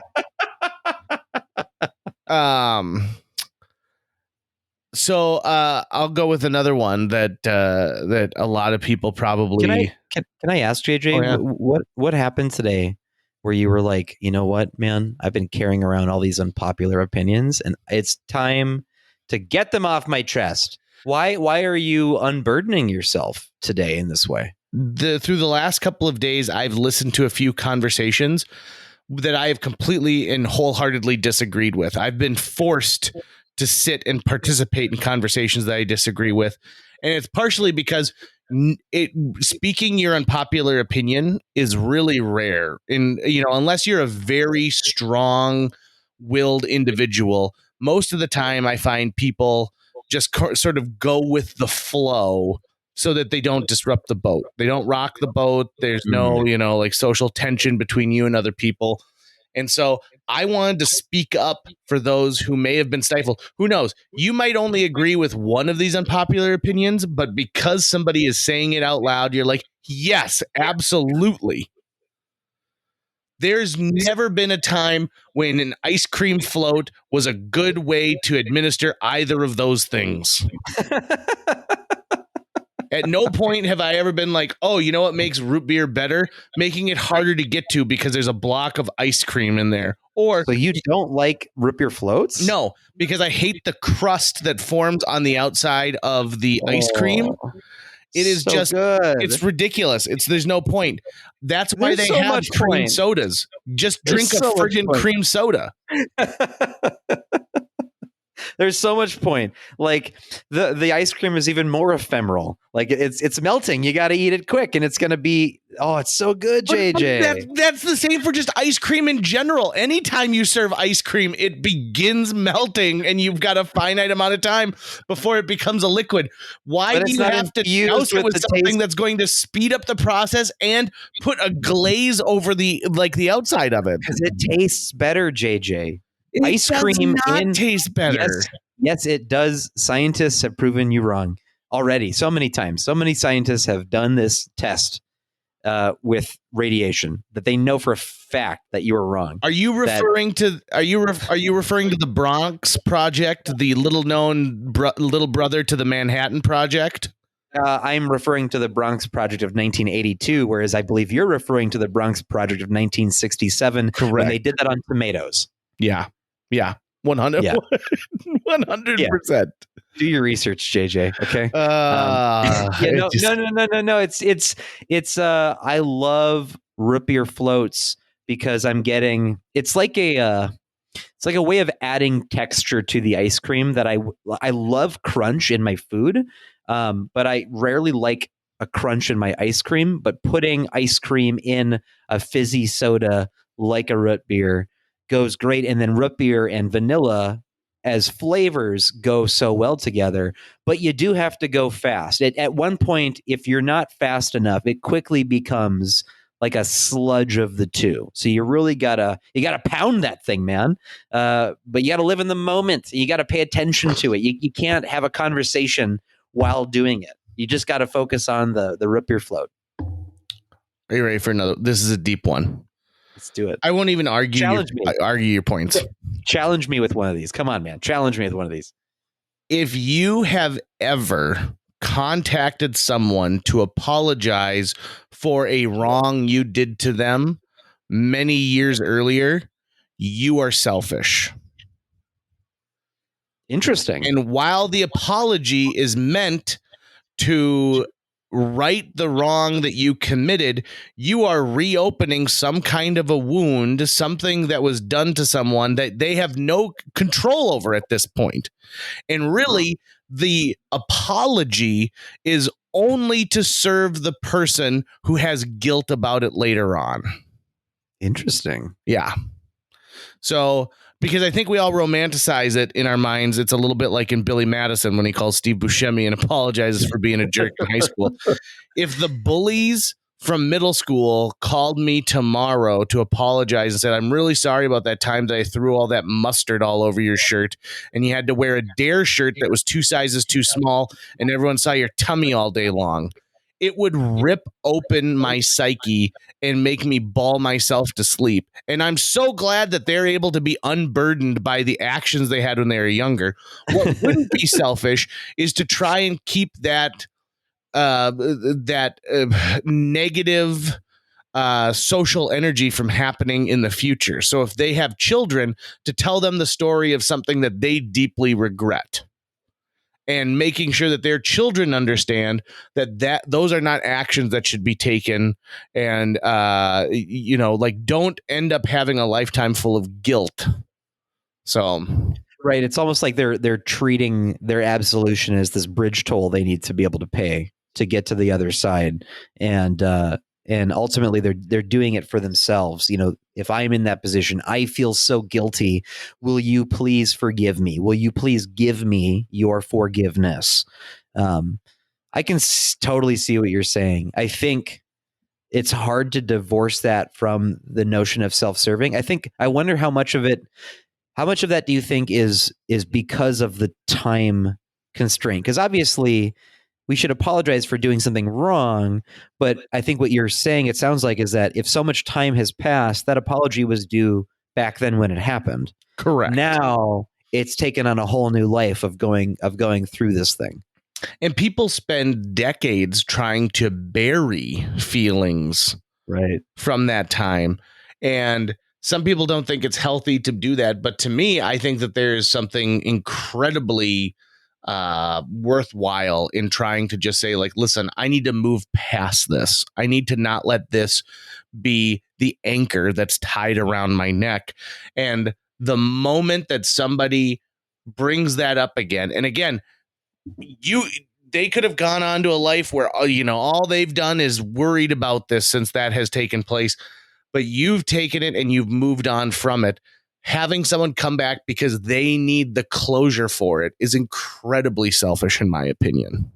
So I'll go with another one that a lot of people probably. Can I ask JJ, Oh, yeah. what happened today where you were like, you know what, man, I've been carrying around all these unpopular opinions and it's time to get them off my chest. Why are you unburdening yourself today in this way? Through the last couple of days, I've listened to a few conversations that I have completely and wholeheartedly disagreed with. I've been forced to sit and participate in conversations that I disagree with. And it's partially because speaking your unpopular opinion is really rare. And, unless you're a very strong-willed individual, most of the time I find people just sort of go with the flow so that they don't disrupt the boat. They don't rock the boat. There's no, social tension between you and other people. And so I wanted to speak up for those who may have been stifled. Who knows? You might only agree with one of these unpopular opinions, but because somebody is saying it out loud, you're like, yes, absolutely. There's never been a time when an ice cream float was a good way to administer either of those things. At no point have I ever been like, oh, you know what makes root beer better? Making it harder to get to because there's a block of ice cream in there. Or so you don't like root beer floats? No, because I hate the crust that forms on the outside of the ice cream. It is so just good. It's ridiculous. There's no point. That's why they have cream sodas. Just drink a friggin' cream soda. There's so much point. Like the ice cream is even more ephemeral. Like it's melting. You got to eat it quick, and it's gonna be. Oh, it's so good, JJ. That's the same for just ice cream in general. Anytime you serve ice cream, it begins melting, and you've got a finite amount of time before it becomes a liquid. Why do you have to douse it with something that's going to speed up the process and put a glaze over the outside of it? Because it tastes better, JJ. Ice cream tastes better. Yes, it does. Scientists have proven you wrong already so many times. So many scientists have done this test with radiation that they know for a fact that you are wrong. Are you referring to the Bronx Project, the little known little brother to the Manhattan Project? I'm referring to the Bronx Project of 1982, whereas I believe you're referring to the Bronx Project of 1967. Correct. When they did that on tomatoes. Yeah. 100%. Yeah. 100%. Do your research, JJ. Okay. No. It's I love root beer floats because I'm getting. It's like a way of adding texture to the ice cream that I love crunch in my food, but I rarely like a crunch in my ice cream. But putting ice cream in a fizzy soda like a root beer goes great, and then root beer and vanilla as flavors go so well together, but you do have to go fast. At one point, if you're not fast enough, it quickly becomes like a sludge of the two. So you really gotta pound that thing, man. But you gotta live in the moment. You gotta pay attention to it. You can't have a conversation while doing it. You just gotta focus on the root beer float. Are you ready for another? This is a deep one. Let's do it. I won't even argue your points. Challenge me with one of these. Come on, man. Challenge me with one of these. If you have ever contacted someone to apologize for a wrong you did to them many years earlier, you are selfish. Interesting. And while the apology is meant to right the wrong that you committed, you are reopening some kind of a wound, something that was done to someone that they have no control over at this point. And really, the apology is only to serve the person who has guilt about it later on. Interesting. Yeah. So, because I think we all romanticize it in our minds. It's a little bit like in Billy Madison when he calls Steve Buscemi and apologizes for being a jerk in high school. If the bullies from middle school called me tomorrow to apologize and said, I'm really sorry about that time that I threw all that mustard all over your shirt and you had to wear a Dare shirt that was 2 sizes too small and everyone saw your tummy all day long, it would rip open my psyche and make me bawl myself to sleep. And I'm so glad that they're able to be unburdened by the actions they had when they were younger. What wouldn't be selfish is to try and keep that negative social energy from happening in the future. So if they have children, to tell them the story of something that they deeply regret. And making sure that their children understand that those are not actions that should be taken, and don't end up having a lifetime full of guilt. So, right, it's almost like they're treating their absolution as this bridge toll they need to be able to pay to get to the other side, and ultimately they're doing it for themselves. You know, if I'm in that position, I feel so guilty. Will you please forgive me? Will you please give me your forgiveness? I can totally see what you're saying. I think it's hard to divorce that from the notion of self-serving. I wonder how much of that do you think is because of the time constraint? Because obviously we should apologize for doing something wrong. But I think what you're saying, it sounds like, is that if so much time has passed, that apology was due back then when it happened. Correct. Now it's taken on a whole new life of going through this thing. And people spend decades trying to bury feelings from that time. And some people don't think it's healthy to do that. But to me, I think that there is something incredibly worthwhile in trying to just say, like, listen, I need to move past this. I need to not let this be the anchor that's tied around my neck. And the moment that somebody brings that up again. And again, they could have gone on to a life where, all they've done is worried about this since that has taken place. But you've taken it and you've moved on from it. Having someone come back because they need the closure for it is incredibly selfish, in my opinion.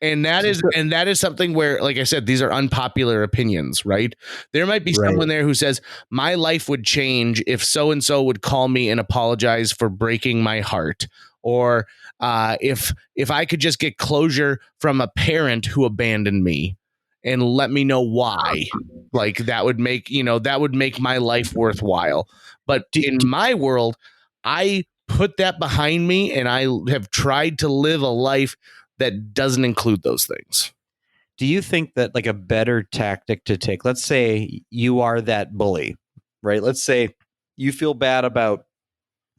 And that is something where, like I said, these are unpopular opinions, right? There might be someone there who says, my life would change if so-and-so would call me and apologize for breaking my heart. Or if I could just get closure from a parent who abandoned me and let me know why, like that would make my life worthwhile. But in my world, I put that behind me and I have tried to live a life that doesn't include those things. Do you think that like a better tactic to take, let's say you are that bully, right? Let's say you feel bad about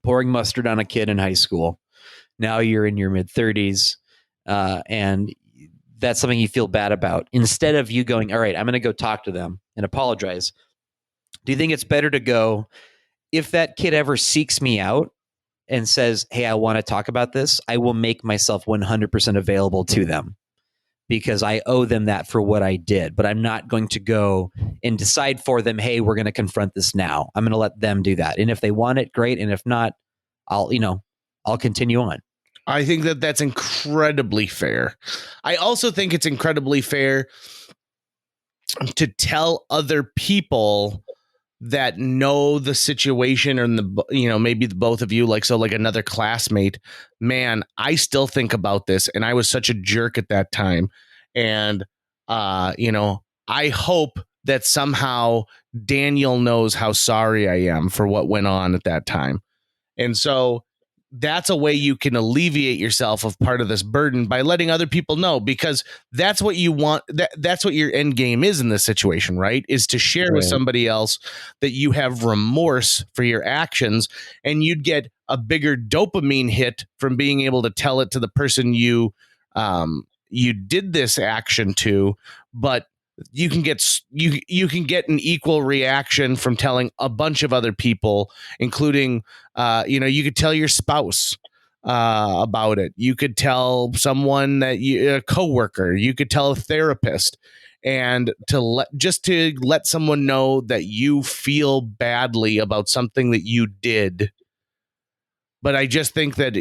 pouring mustard on a kid in high school. Now you're in your mid 30s and that's something you feel bad about. Instead of you going, all right, I'm going to go talk to them and apologize. Do you think it's better to go, if that kid ever seeks me out and says, hey, I want to talk about this, I will make myself 100% available to them because I owe them that for what I did. But I'm not going to go and decide for them, hey, we're going to confront this now. I'm going to let them do that. And if they want it, great. And if not, I'll continue on. I think that that's incredibly fair. I also think it's incredibly fair to tell other people that know the situation, or maybe the both of you, like another classmate, man, I still think about this and I was such a jerk at that time. And, I hope that somehow Daniel knows how sorry I am for what went on at that time. And so that's a way you can alleviate yourself of part of this burden by letting other people know, because that's what you want. That's what your end game is in this situation, right? Is to share with somebody else that you have remorse for your actions, and you'd get a bigger dopamine hit from being able to tell it to the person you did this action to, but you can get an equal reaction from telling a bunch of other people, including you could tell your spouse about it. You could tell someone a coworker. You could tell a therapist, and to let someone know that you feel badly about something that you did. But I just think that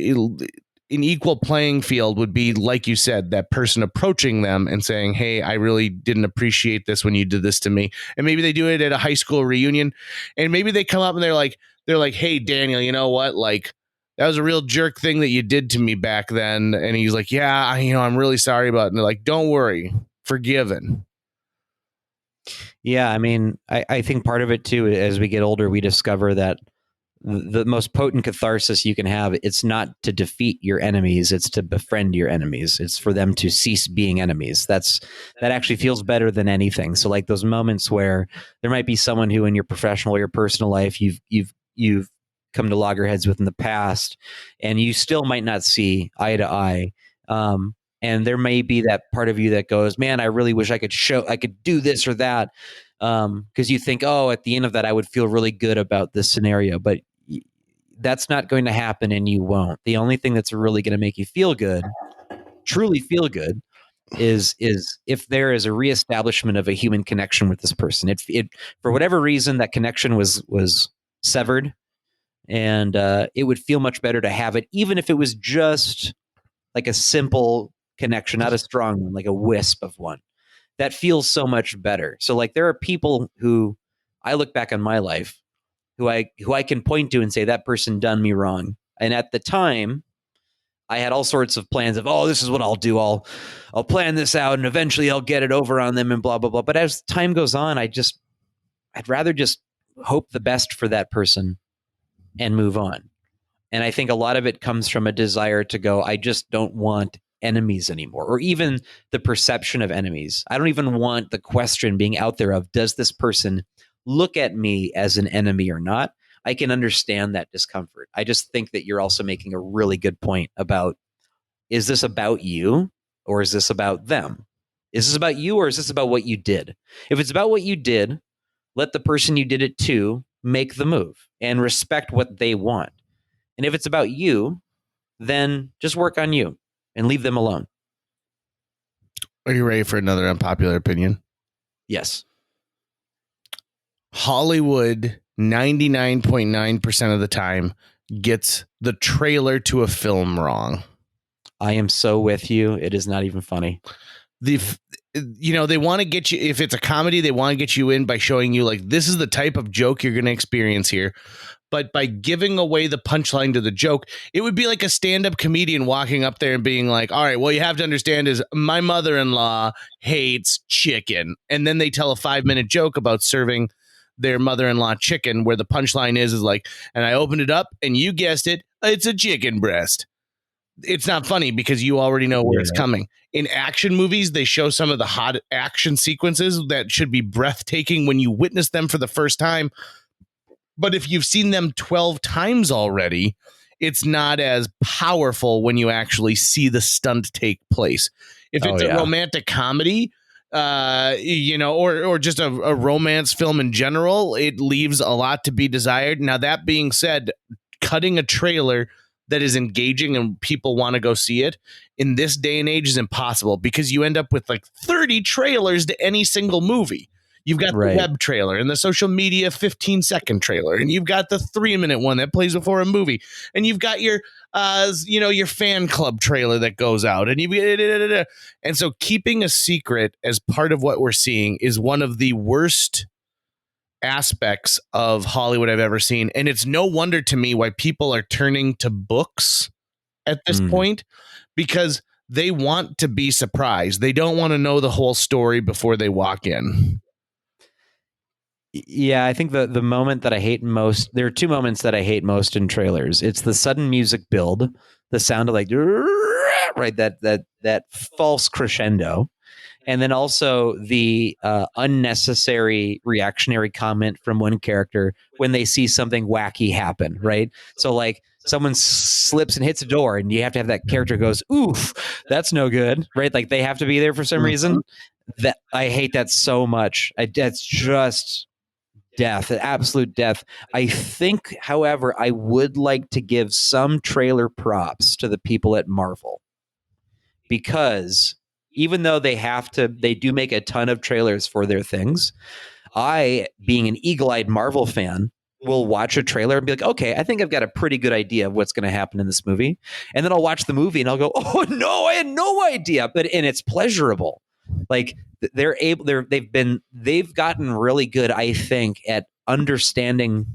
an equal playing field would be, like you said, that person approaching them and saying, hey, I really didn't appreciate this when you did this to me. And maybe they do it at a high school reunion, and maybe they come up and they're like, hey, Daniel, you know what? Like, that was a real jerk thing that you did to me back then. And he's like, yeah, I'm really sorry about it. And they're like, don't worry, forgiven. Yeah. I mean, I think part of it too, as we get older, we discover that the most potent catharsis you can have, it's not to defeat your enemies, it's to befriend your enemies. It's for them to cease being enemies. That actually feels better than anything. So like those moments where there might be someone who in your professional or your personal life you've come to loggerheads with in the past, and you still might not see eye to eye. And there may be that part of you that goes, man, I really wish I could do this or that. Because you think, oh, at the end of that, I would feel really good about this scenario, but that's not going to happen, and you won't. The only thing that's really going to make you feel good, truly feel good, is if there is a reestablishment of a human connection with this person. It for whatever reason, that connection was severed, and it would feel much better to have it, even if it was just like a simple connection, not a strong one, like a wisp of one. That feels so much better. So like there are people who I look back on my life who I can point to and say that person done me wrong. And at the time I had all sorts of plans of, oh, this is what I'll do. I'll plan this out and eventually I'll get it over on them and blah, blah, blah. But as time goes on, I'd rather just hope the best for that person and move on. And I think a lot of it comes from a desire to go, I just don't want enemies anymore, or even the perception of enemies. I don't even want the question being out there of, does this person look at me as an enemy or not? I can understand that discomfort. I just think that you're also making a really good point about, is this about you or is this about them? Is this about you or is this about what you did? If it's about what you did, let the person you did it to make the move and respect what they want. And if it's about you, then just work on you and leave them alone. Are you ready for another unpopular opinion? Yes. Hollywood 99.9% of the time gets the trailer to a film wrong. I am so with you. It is not even funny. They want to get you, if it's a comedy, they want to get you in by showing you like, this is the type of joke you're going to experience here. But by giving away the punchline to the joke, it would be like a stand-up comedian walking up there and being like, all right, well, you have to understand is my mother-in-law hates chicken. And then they tell a 5-minute joke about serving their mother-in-law chicken, where the punchline is like, and I opened it up and you guessed it, it's a chicken breast. It's not funny because you already know where it's coming. In action movies, they show some of the hot action sequences that should be breathtaking when you witness them for the first time. But if you've seen them 12 times already, it's not as powerful when you actually see the stunt take place. If it's a romantic comedy, or just a romance film in general, it leaves a lot to be desired. Now, that being said, cutting a trailer that is engaging and people want to go see it in this day and age is impossible, because you end up with like 30 trailers to any single movie. You've got the web trailer and the social media 15-second trailer, and you've got the 3-minute one that plays before a movie, and you've got your your fan club trailer that goes out, and and so keeping a secret as part of what we're seeing is one of the worst aspects of Hollywood I've ever seen. And it's no wonder to me why people are turning to books at this point, because they want to be surprised. They don't want to know the whole story before they walk in. Yeah, I think the moment that I hate most, there are two moments that I hate most in trailers. It's the sudden music build, the sound of like, right, that false crescendo. And then also the unnecessary reactionary comment from one character when they see something wacky happen, right? So like someone slips and hits a door and you have to have that character goes, oof, that's no good, right? Like they have to be there for some reason. That I hate that so much. That's just death, absolute death. I think, however, I would like to give some trailer props to the people at Marvel, because even though they do make a ton of trailers for their things, I, being an eagle-eyed Marvel fan, will watch a trailer and be like, okay, I think I've got a pretty good idea of what's going to happen in this movie. And then I'll watch the movie and I'll go, oh no, I had no idea. And it's pleasurable. Like they've gotten really good, I think, at understanding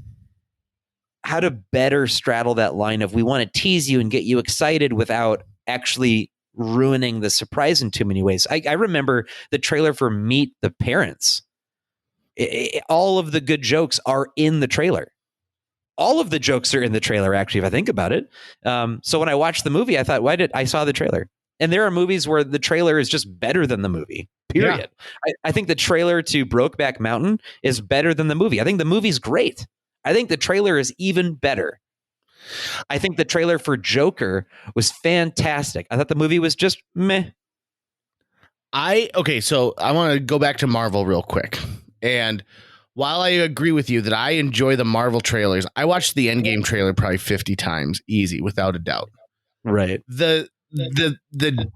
how to better straddle that line of we want to tease you and get you excited without actually ruining the surprise in too many ways. I remember the trailer for Meet the Parents. All of the good jokes are in the trailer. All of the jokes are in the trailer, actually, if I think about it. So when I watched the movie, I thought, I saw the trailer. And there are movies where the trailer is just better than the movie, period. Yeah. I think the trailer to Brokeback Mountain is better than the movie. I think the movie's great. I think the trailer is even better. I think the trailer for Joker was fantastic. I thought the movie was just meh. So I want to go back to Marvel real quick. And while I agree with you that I enjoy the Marvel trailers, I watched the Endgame trailer probably 50 times, easy, without a doubt. Right. The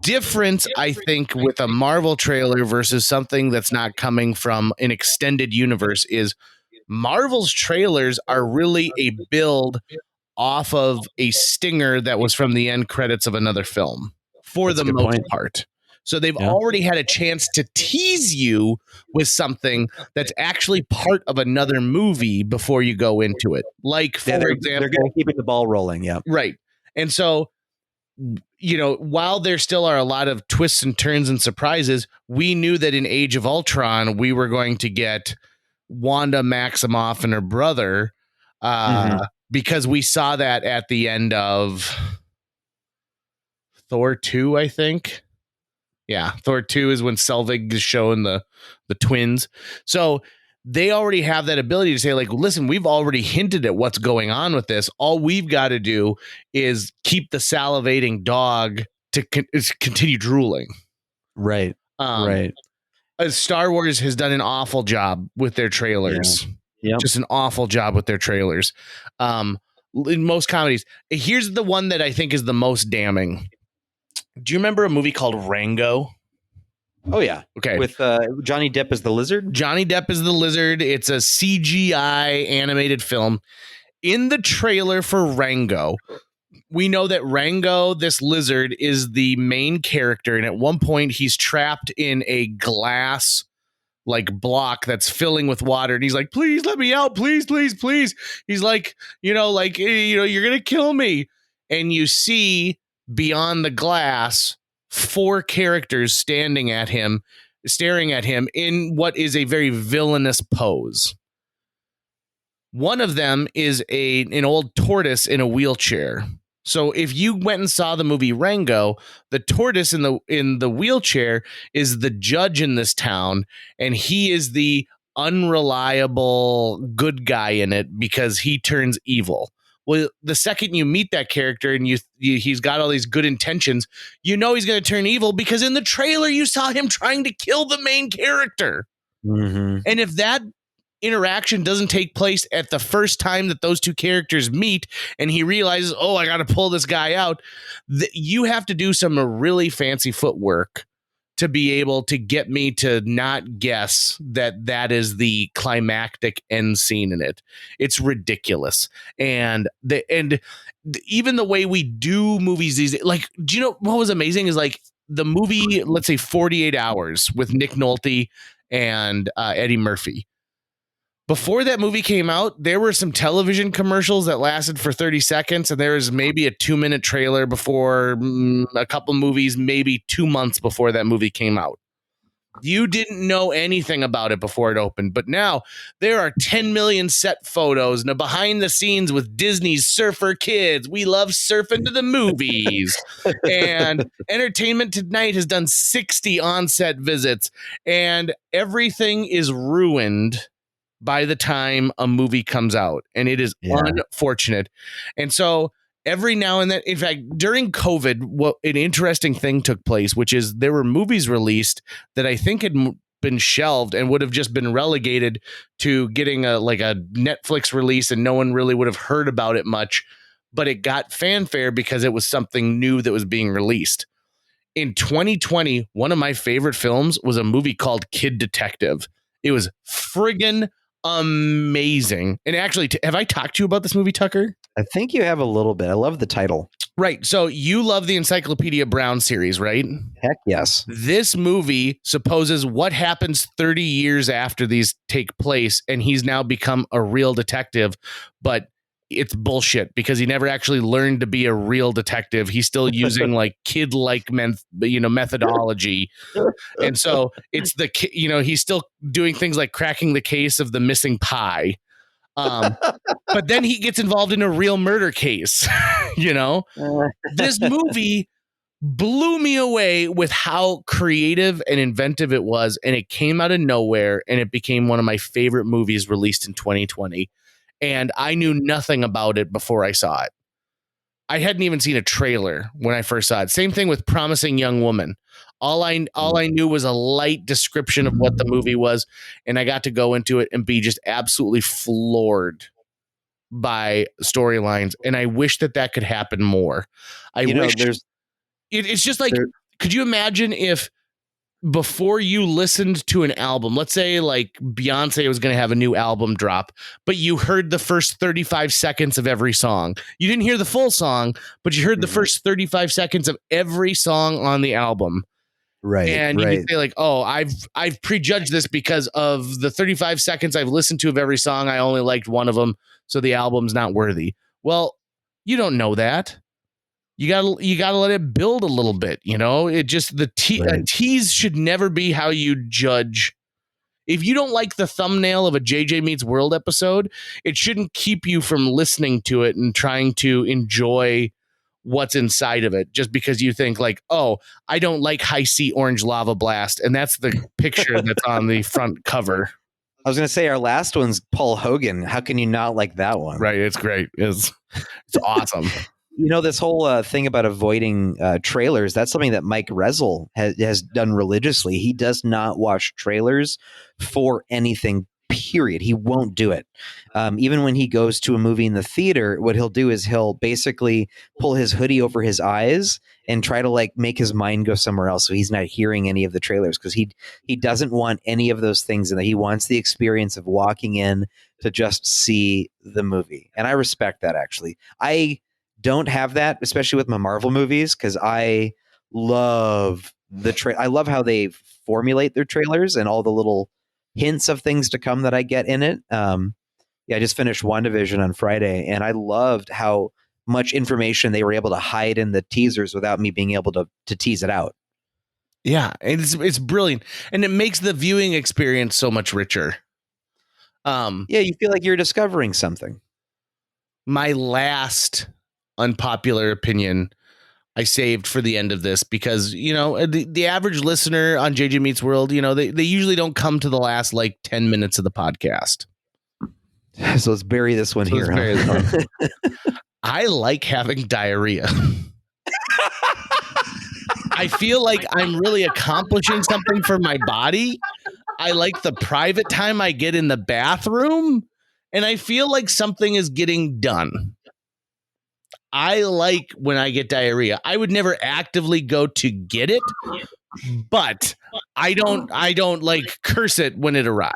difference, I think, with a Marvel trailer versus something that's not coming from an extended universe is Marvel's trailers are really a build off of a stinger that was from the end credits of another film for the most part. So they've already had a chance to tease you with something that's actually part of another movie before you go into it. Like, for example, they're going to keep the ball rolling. Yeah. Right. And so, while there still are a lot of twists and turns and surprises, we knew that in Age of Ultron, we were going to get Wanda Maximoff and her brother, because we saw that at the end of Thor 2, I think. Yeah, Thor 2 is when Selvig is showing the twins. So they already have that ability to say, like, listen, we've already hinted at what's going on with this. All we've got to do is keep the salivating dog to continue drooling. Right. Right. Star Wars has done an awful job with their trailers. Yeah. Just an awful job with their trailers. in most comedies. Here's the one that I think is the most damning. Do you remember a movie called Rango? Oh, yeah. Okay. With Johnny Depp as the lizard? Johnny Depp is the lizard. It's a CGI animated film. In the trailer for Rango, we know that Rango, this lizard, is the main character. And at one point, he's trapped in a glass like block that's filling with water. And he's like, please let me out. Please, please, please. He's like, you're going to kill me. And you see beyond the glass 4 characters staring at him in what is a very villainous pose. One of them is an old tortoise in a wheelchair. So if you went and saw the movie Rango, the tortoise in the wheelchair is the judge in this town, and he is the unreliable good guy in it because he turns evil. Well, the second you meet that character and he's got all these good intentions, you know he's going to turn evil because in the trailer you saw him trying to kill the main character. Mm-hmm. And if that interaction doesn't take place at the first time that those 2 characters meet and he realizes, oh, I got to pull this guy out, you have to do some really fancy footwork to be able to get me to not guess that is the climactic end scene in it. It's ridiculous. And even the way we do movies these, like, do you know what was amazing is like the movie, let's say 48 Hours with Nick Nolte and Eddie Murphy. Before that movie came out, there were some television commercials that lasted for 30 seconds, and there was maybe a 2-minute trailer before a couple movies, maybe 2 months before that movie came out. You didn't know anything about it before it opened, but now there are 10 million set photos and a behind the scenes with Disney's Surfer Kids. We love surfing to the movies. And Entertainment Tonight has done 60 on-set visits, and everything is ruined by the time a movie comes out, and it is unfortunate. And so every now and then, in fact, during COVID, an interesting thing took place, which is there were movies released that I think had been shelved and would have just been relegated to getting a Netflix release, and no one really would have heard about it much, but it got fanfare because it was something new that was being released. In 2020, one of my favorite films was a movie called Kid Detective. It was friggin' amazing. And actually, have I talked to you about this movie, Tucker? I think you have a little bit. I love the title. Right. So you love the Encyclopedia Brown series, right? Heck yes. This movie supposes what happens 30 years after these take place, and he's now become a real detective, but it's bullshit because he never actually learned to be a real detective. He's still using like kid-like methodology. And so it's he's still doing things like cracking the case of the missing pie. But then he gets involved in a real murder case. This movie blew me away with how creative and inventive it was. And it came out of nowhere, and it became one of my favorite movies released in 2020. And I knew nothing about it before I saw it. I hadn't even seen a trailer when I first saw it. Same thing with Promising Young Woman. All I knew was a light description of what the movie was, and I got to go into it and be just absolutely floored by storylines. And I wish that could happen more. It's just like, could you imagine if before you listened to an album, let's say like Beyonce was going to have a new album drop, but you heard the first 35 seconds of every song. You didn't hear the full song, but you heard the first 35 seconds of every song on the album. Right. And you could say like, oh, I've prejudged this because of the 35 seconds I've listened to of every song. I only liked one of them, so the album's not worthy. Well, you don't know that. You gotta let it build a little bit, It just a tease should never be how you judge. If you don't like the thumbnail of a JJ Meets World episode, it shouldn't keep you from listening to it and trying to enjoy what's inside of it. Just because you think like, oh, I don't like High C Orange Lava Blast, and that's the picture that's on the front cover. I was gonna say our last one's Paul Hogan. How can you not like that one? Right, it's great. It's awesome. This whole thing about avoiding trailers, that's something that Mike Resel has done religiously. He does not watch trailers for anything period. He won't do it. Even when he goes to a movie in the theater, what he'll do is he'll basically pull his hoodie over his eyes and try to like make his mind go somewhere else, so he's not hearing any of the trailers, because he doesn't want any of those things, and that he wants the experience of walking in to just see the movie. And I respect that. Actually, I don't have that, especially with my Marvel movies, because I love I love how they formulate their trailers and all the little hints of things to come that I get in it. I just finished WandaVision on Friday, and I loved how much information they were able to hide in the teasers without me being able to tease it out. Yeah, it's brilliant, and it makes the viewing experience so much richer. You feel like you're discovering something. My last unpopular opinion I saved for the end of this, because, the average listener on JJ Meets World, they usually don't come to the last like 10 minutes of the podcast. So let's bury this one here. I like having diarrhea. I feel like I'm really accomplishing something for my body. I like the private time I get in the bathroom, and I feel like something is getting done. I like when I get diarrhea. I would never actively go to get it, but I don't like curse it when it arrives.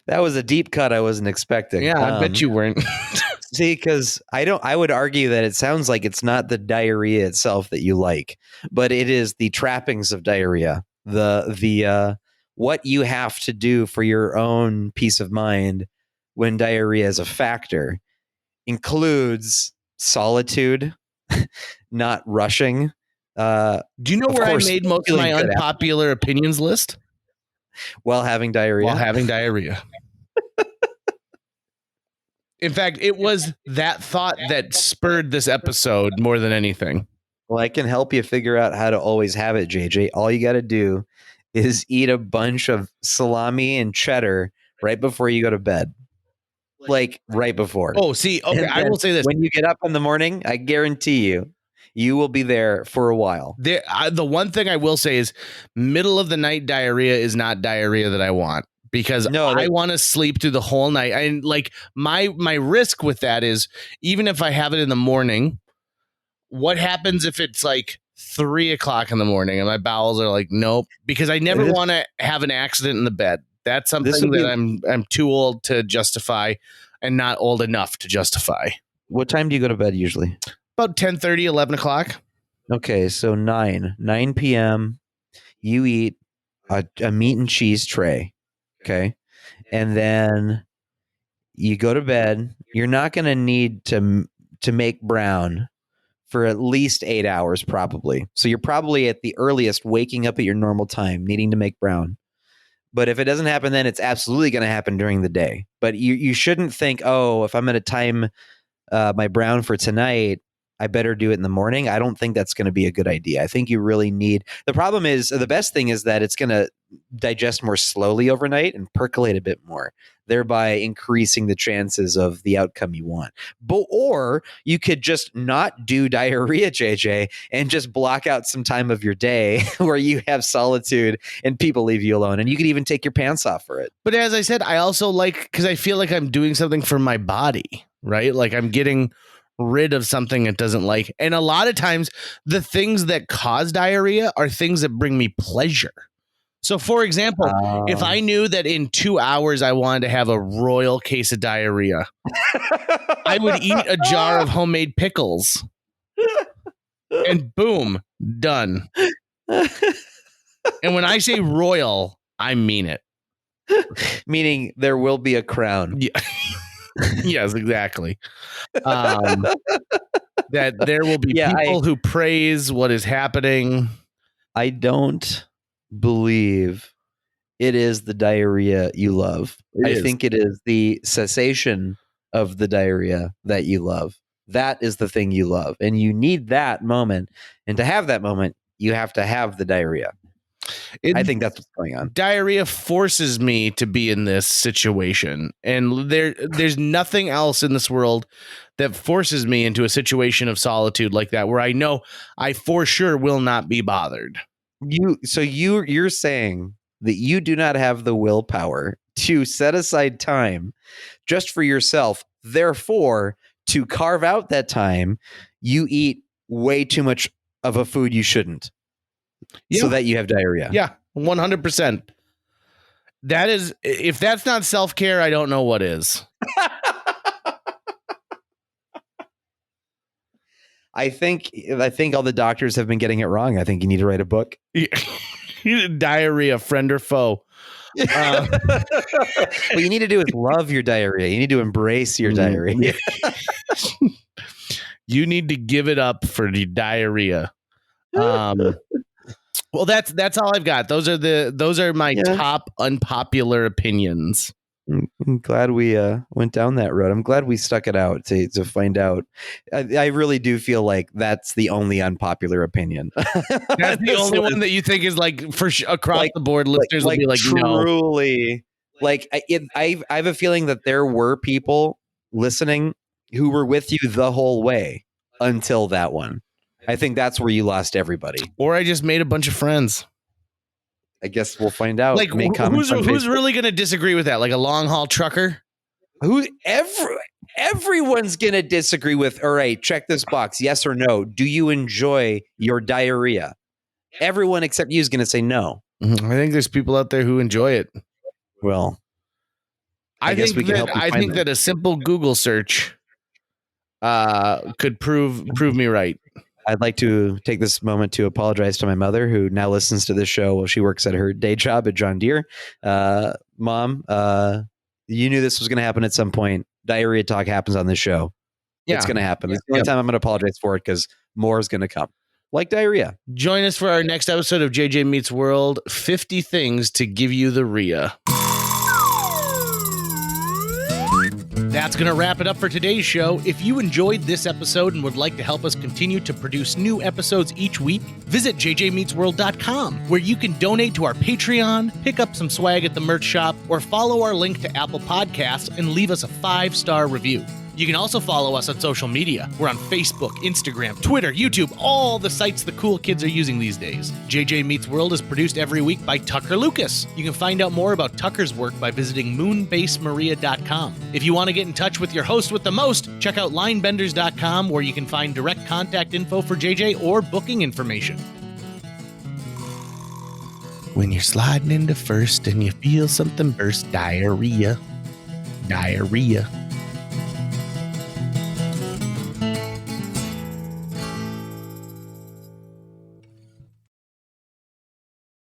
That was a deep cut I wasn't expecting. Yeah, I bet you weren't. See, because I would argue that it sounds like it's not the diarrhea itself that you like, but it is the trappings of diarrhea. The what you have to do for your own peace of mind when diarrhea is a factor includes solitude, not rushing. Do you know where I made most of my unpopular opinions list? While having diarrhea. In fact, it was that thought that spurred this episode more than anything. Well, I can help you figure out how to always have it, JJ. All you got to do is eat a bunch of salami and cheddar right before you go to bed. Like right before. Oh, see, okay, I will say this. When you get up in the morning, I guarantee you will be there for a while. The one thing I will say is middle of the night diarrhea is not diarrhea that I want. Because I want to sleep through the whole night. And like my risk with that is, even if I have it in the morning, what happens if it's like 3:00 in the morning and my bowels are like, nope, because I never want to have an accident in the bed. That's something that I'm too old to justify and not old enough to justify. What time do you go to bed usually? About 10:30, 11 o'clock. Okay. So 9 p.m. you eat a meat and cheese tray. Okay. And then you go to bed. You're not going to need to make brown for at least 8 hours, probably. So you're probably at the earliest waking up at your normal time, needing to make brown. But if it doesn't happen, then it's absolutely going to happen during the day. But you shouldn't think, oh, if I'm going to time my brown for tonight, I better do it in the morning. I don't think that's going to be a good idea. I think you really need. The problem is, the best thing is that it's going to digest more slowly overnight and percolate a bit more, thereby increasing the chances of the outcome you want. Or you could just not do diarrhea, JJ, and just block out some time of your day where you have solitude and people leave you alone. And you could even take your pants off for it. But as I said, I also because I feel like I'm doing something for my body, right? Like I'm getting rid of something it doesn't like. And a lot of times the things that cause diarrhea are things that bring me pleasure. So for example, if I knew that in 2 hours I wanted to have a royal case of diarrhea, I would eat a jar of homemade pickles and boom, done. And when I say royal, I mean it. Meaning there will be a crown. Yeah. Yes, exactly. That there will be people who praise what is happening. I don't believe it is the diarrhea you love. I think it is the cessation of the diarrhea that you love. That is the thing you love. And you need that moment. And to have that moment, you have to have the diarrhea. I think that's what's going on. Diarrhea forces me to be in this situation. And there's nothing else in this world that forces me into a situation of solitude like that, where I know I for sure will not be bothered. You're saying that you do not have the willpower to set aside time just for yourself. Therefore, to carve out that time, you eat way too much of a food you shouldn't, so that you have diarrhea. Yeah, 100%. That is, if that's not self-care, I don't know what is. I think all the doctors have been getting it wrong. I think you need to write a book. Diarrhea, friend or foe. What you need to do is love your diarrhea. You need to embrace your diarrhea. You need to give it up for the diarrhea. Well, that's all I've got. Those are my top unpopular opinions. I'm glad we went down that road. I'm glad we stuck it out to find out. I really do feel like that's the only unpopular opinion. That's the only one that you think is like across the board. Listeners will be like, truly, no. Like I have a feeling that there were people listening who were with you the whole way until that one. I think that's where you lost everybody. Or I just made a bunch of friends. I guess we'll find out. Like, who's really going to disagree with that? Like a long haul trucker? Everyone's going to disagree with, all right, check this box. Yes or no. Do you enjoy your diarrhea? Everyone except you is going to say no. I think there's people out there who enjoy it. Well, I guess we can help. I think that a simple Google search could prove me right. I'd like to take this moment to apologize to my mother, who now listens to this show while she works at her day job at John Deere. Mom, you knew this was going to happen at some point. Diarrhea talk happens on this show. Yeah. It's going to happen. It's the only time I'm going to apologize for it, because more is going to come. Like diarrhea. Join us for our next episode of JJ Meets World, 50 Things to Give You the Rhea. That's going to wrap it up for today's show. If you enjoyed this episode and would like to help us continue to produce new episodes each week, visit jjmeetsworld.com, where you can donate to our Patreon, pick up some swag at the merch shop, or follow our link to Apple Podcasts and leave us a 5-star review. You can also follow us on social media. We're on Facebook, Instagram, Twitter, YouTube, all the sites the cool kids are using these days. JJ Meets World is produced every week by Tucker Lucas. You can find out more about Tucker's work by visiting moonbasemaria.com. If you want to get in touch with your host with the most, check out linebenders.com, where you can find direct contact info for JJ or booking information. When you're sliding into first and you feel something burst, diarrhea. Diarrhea.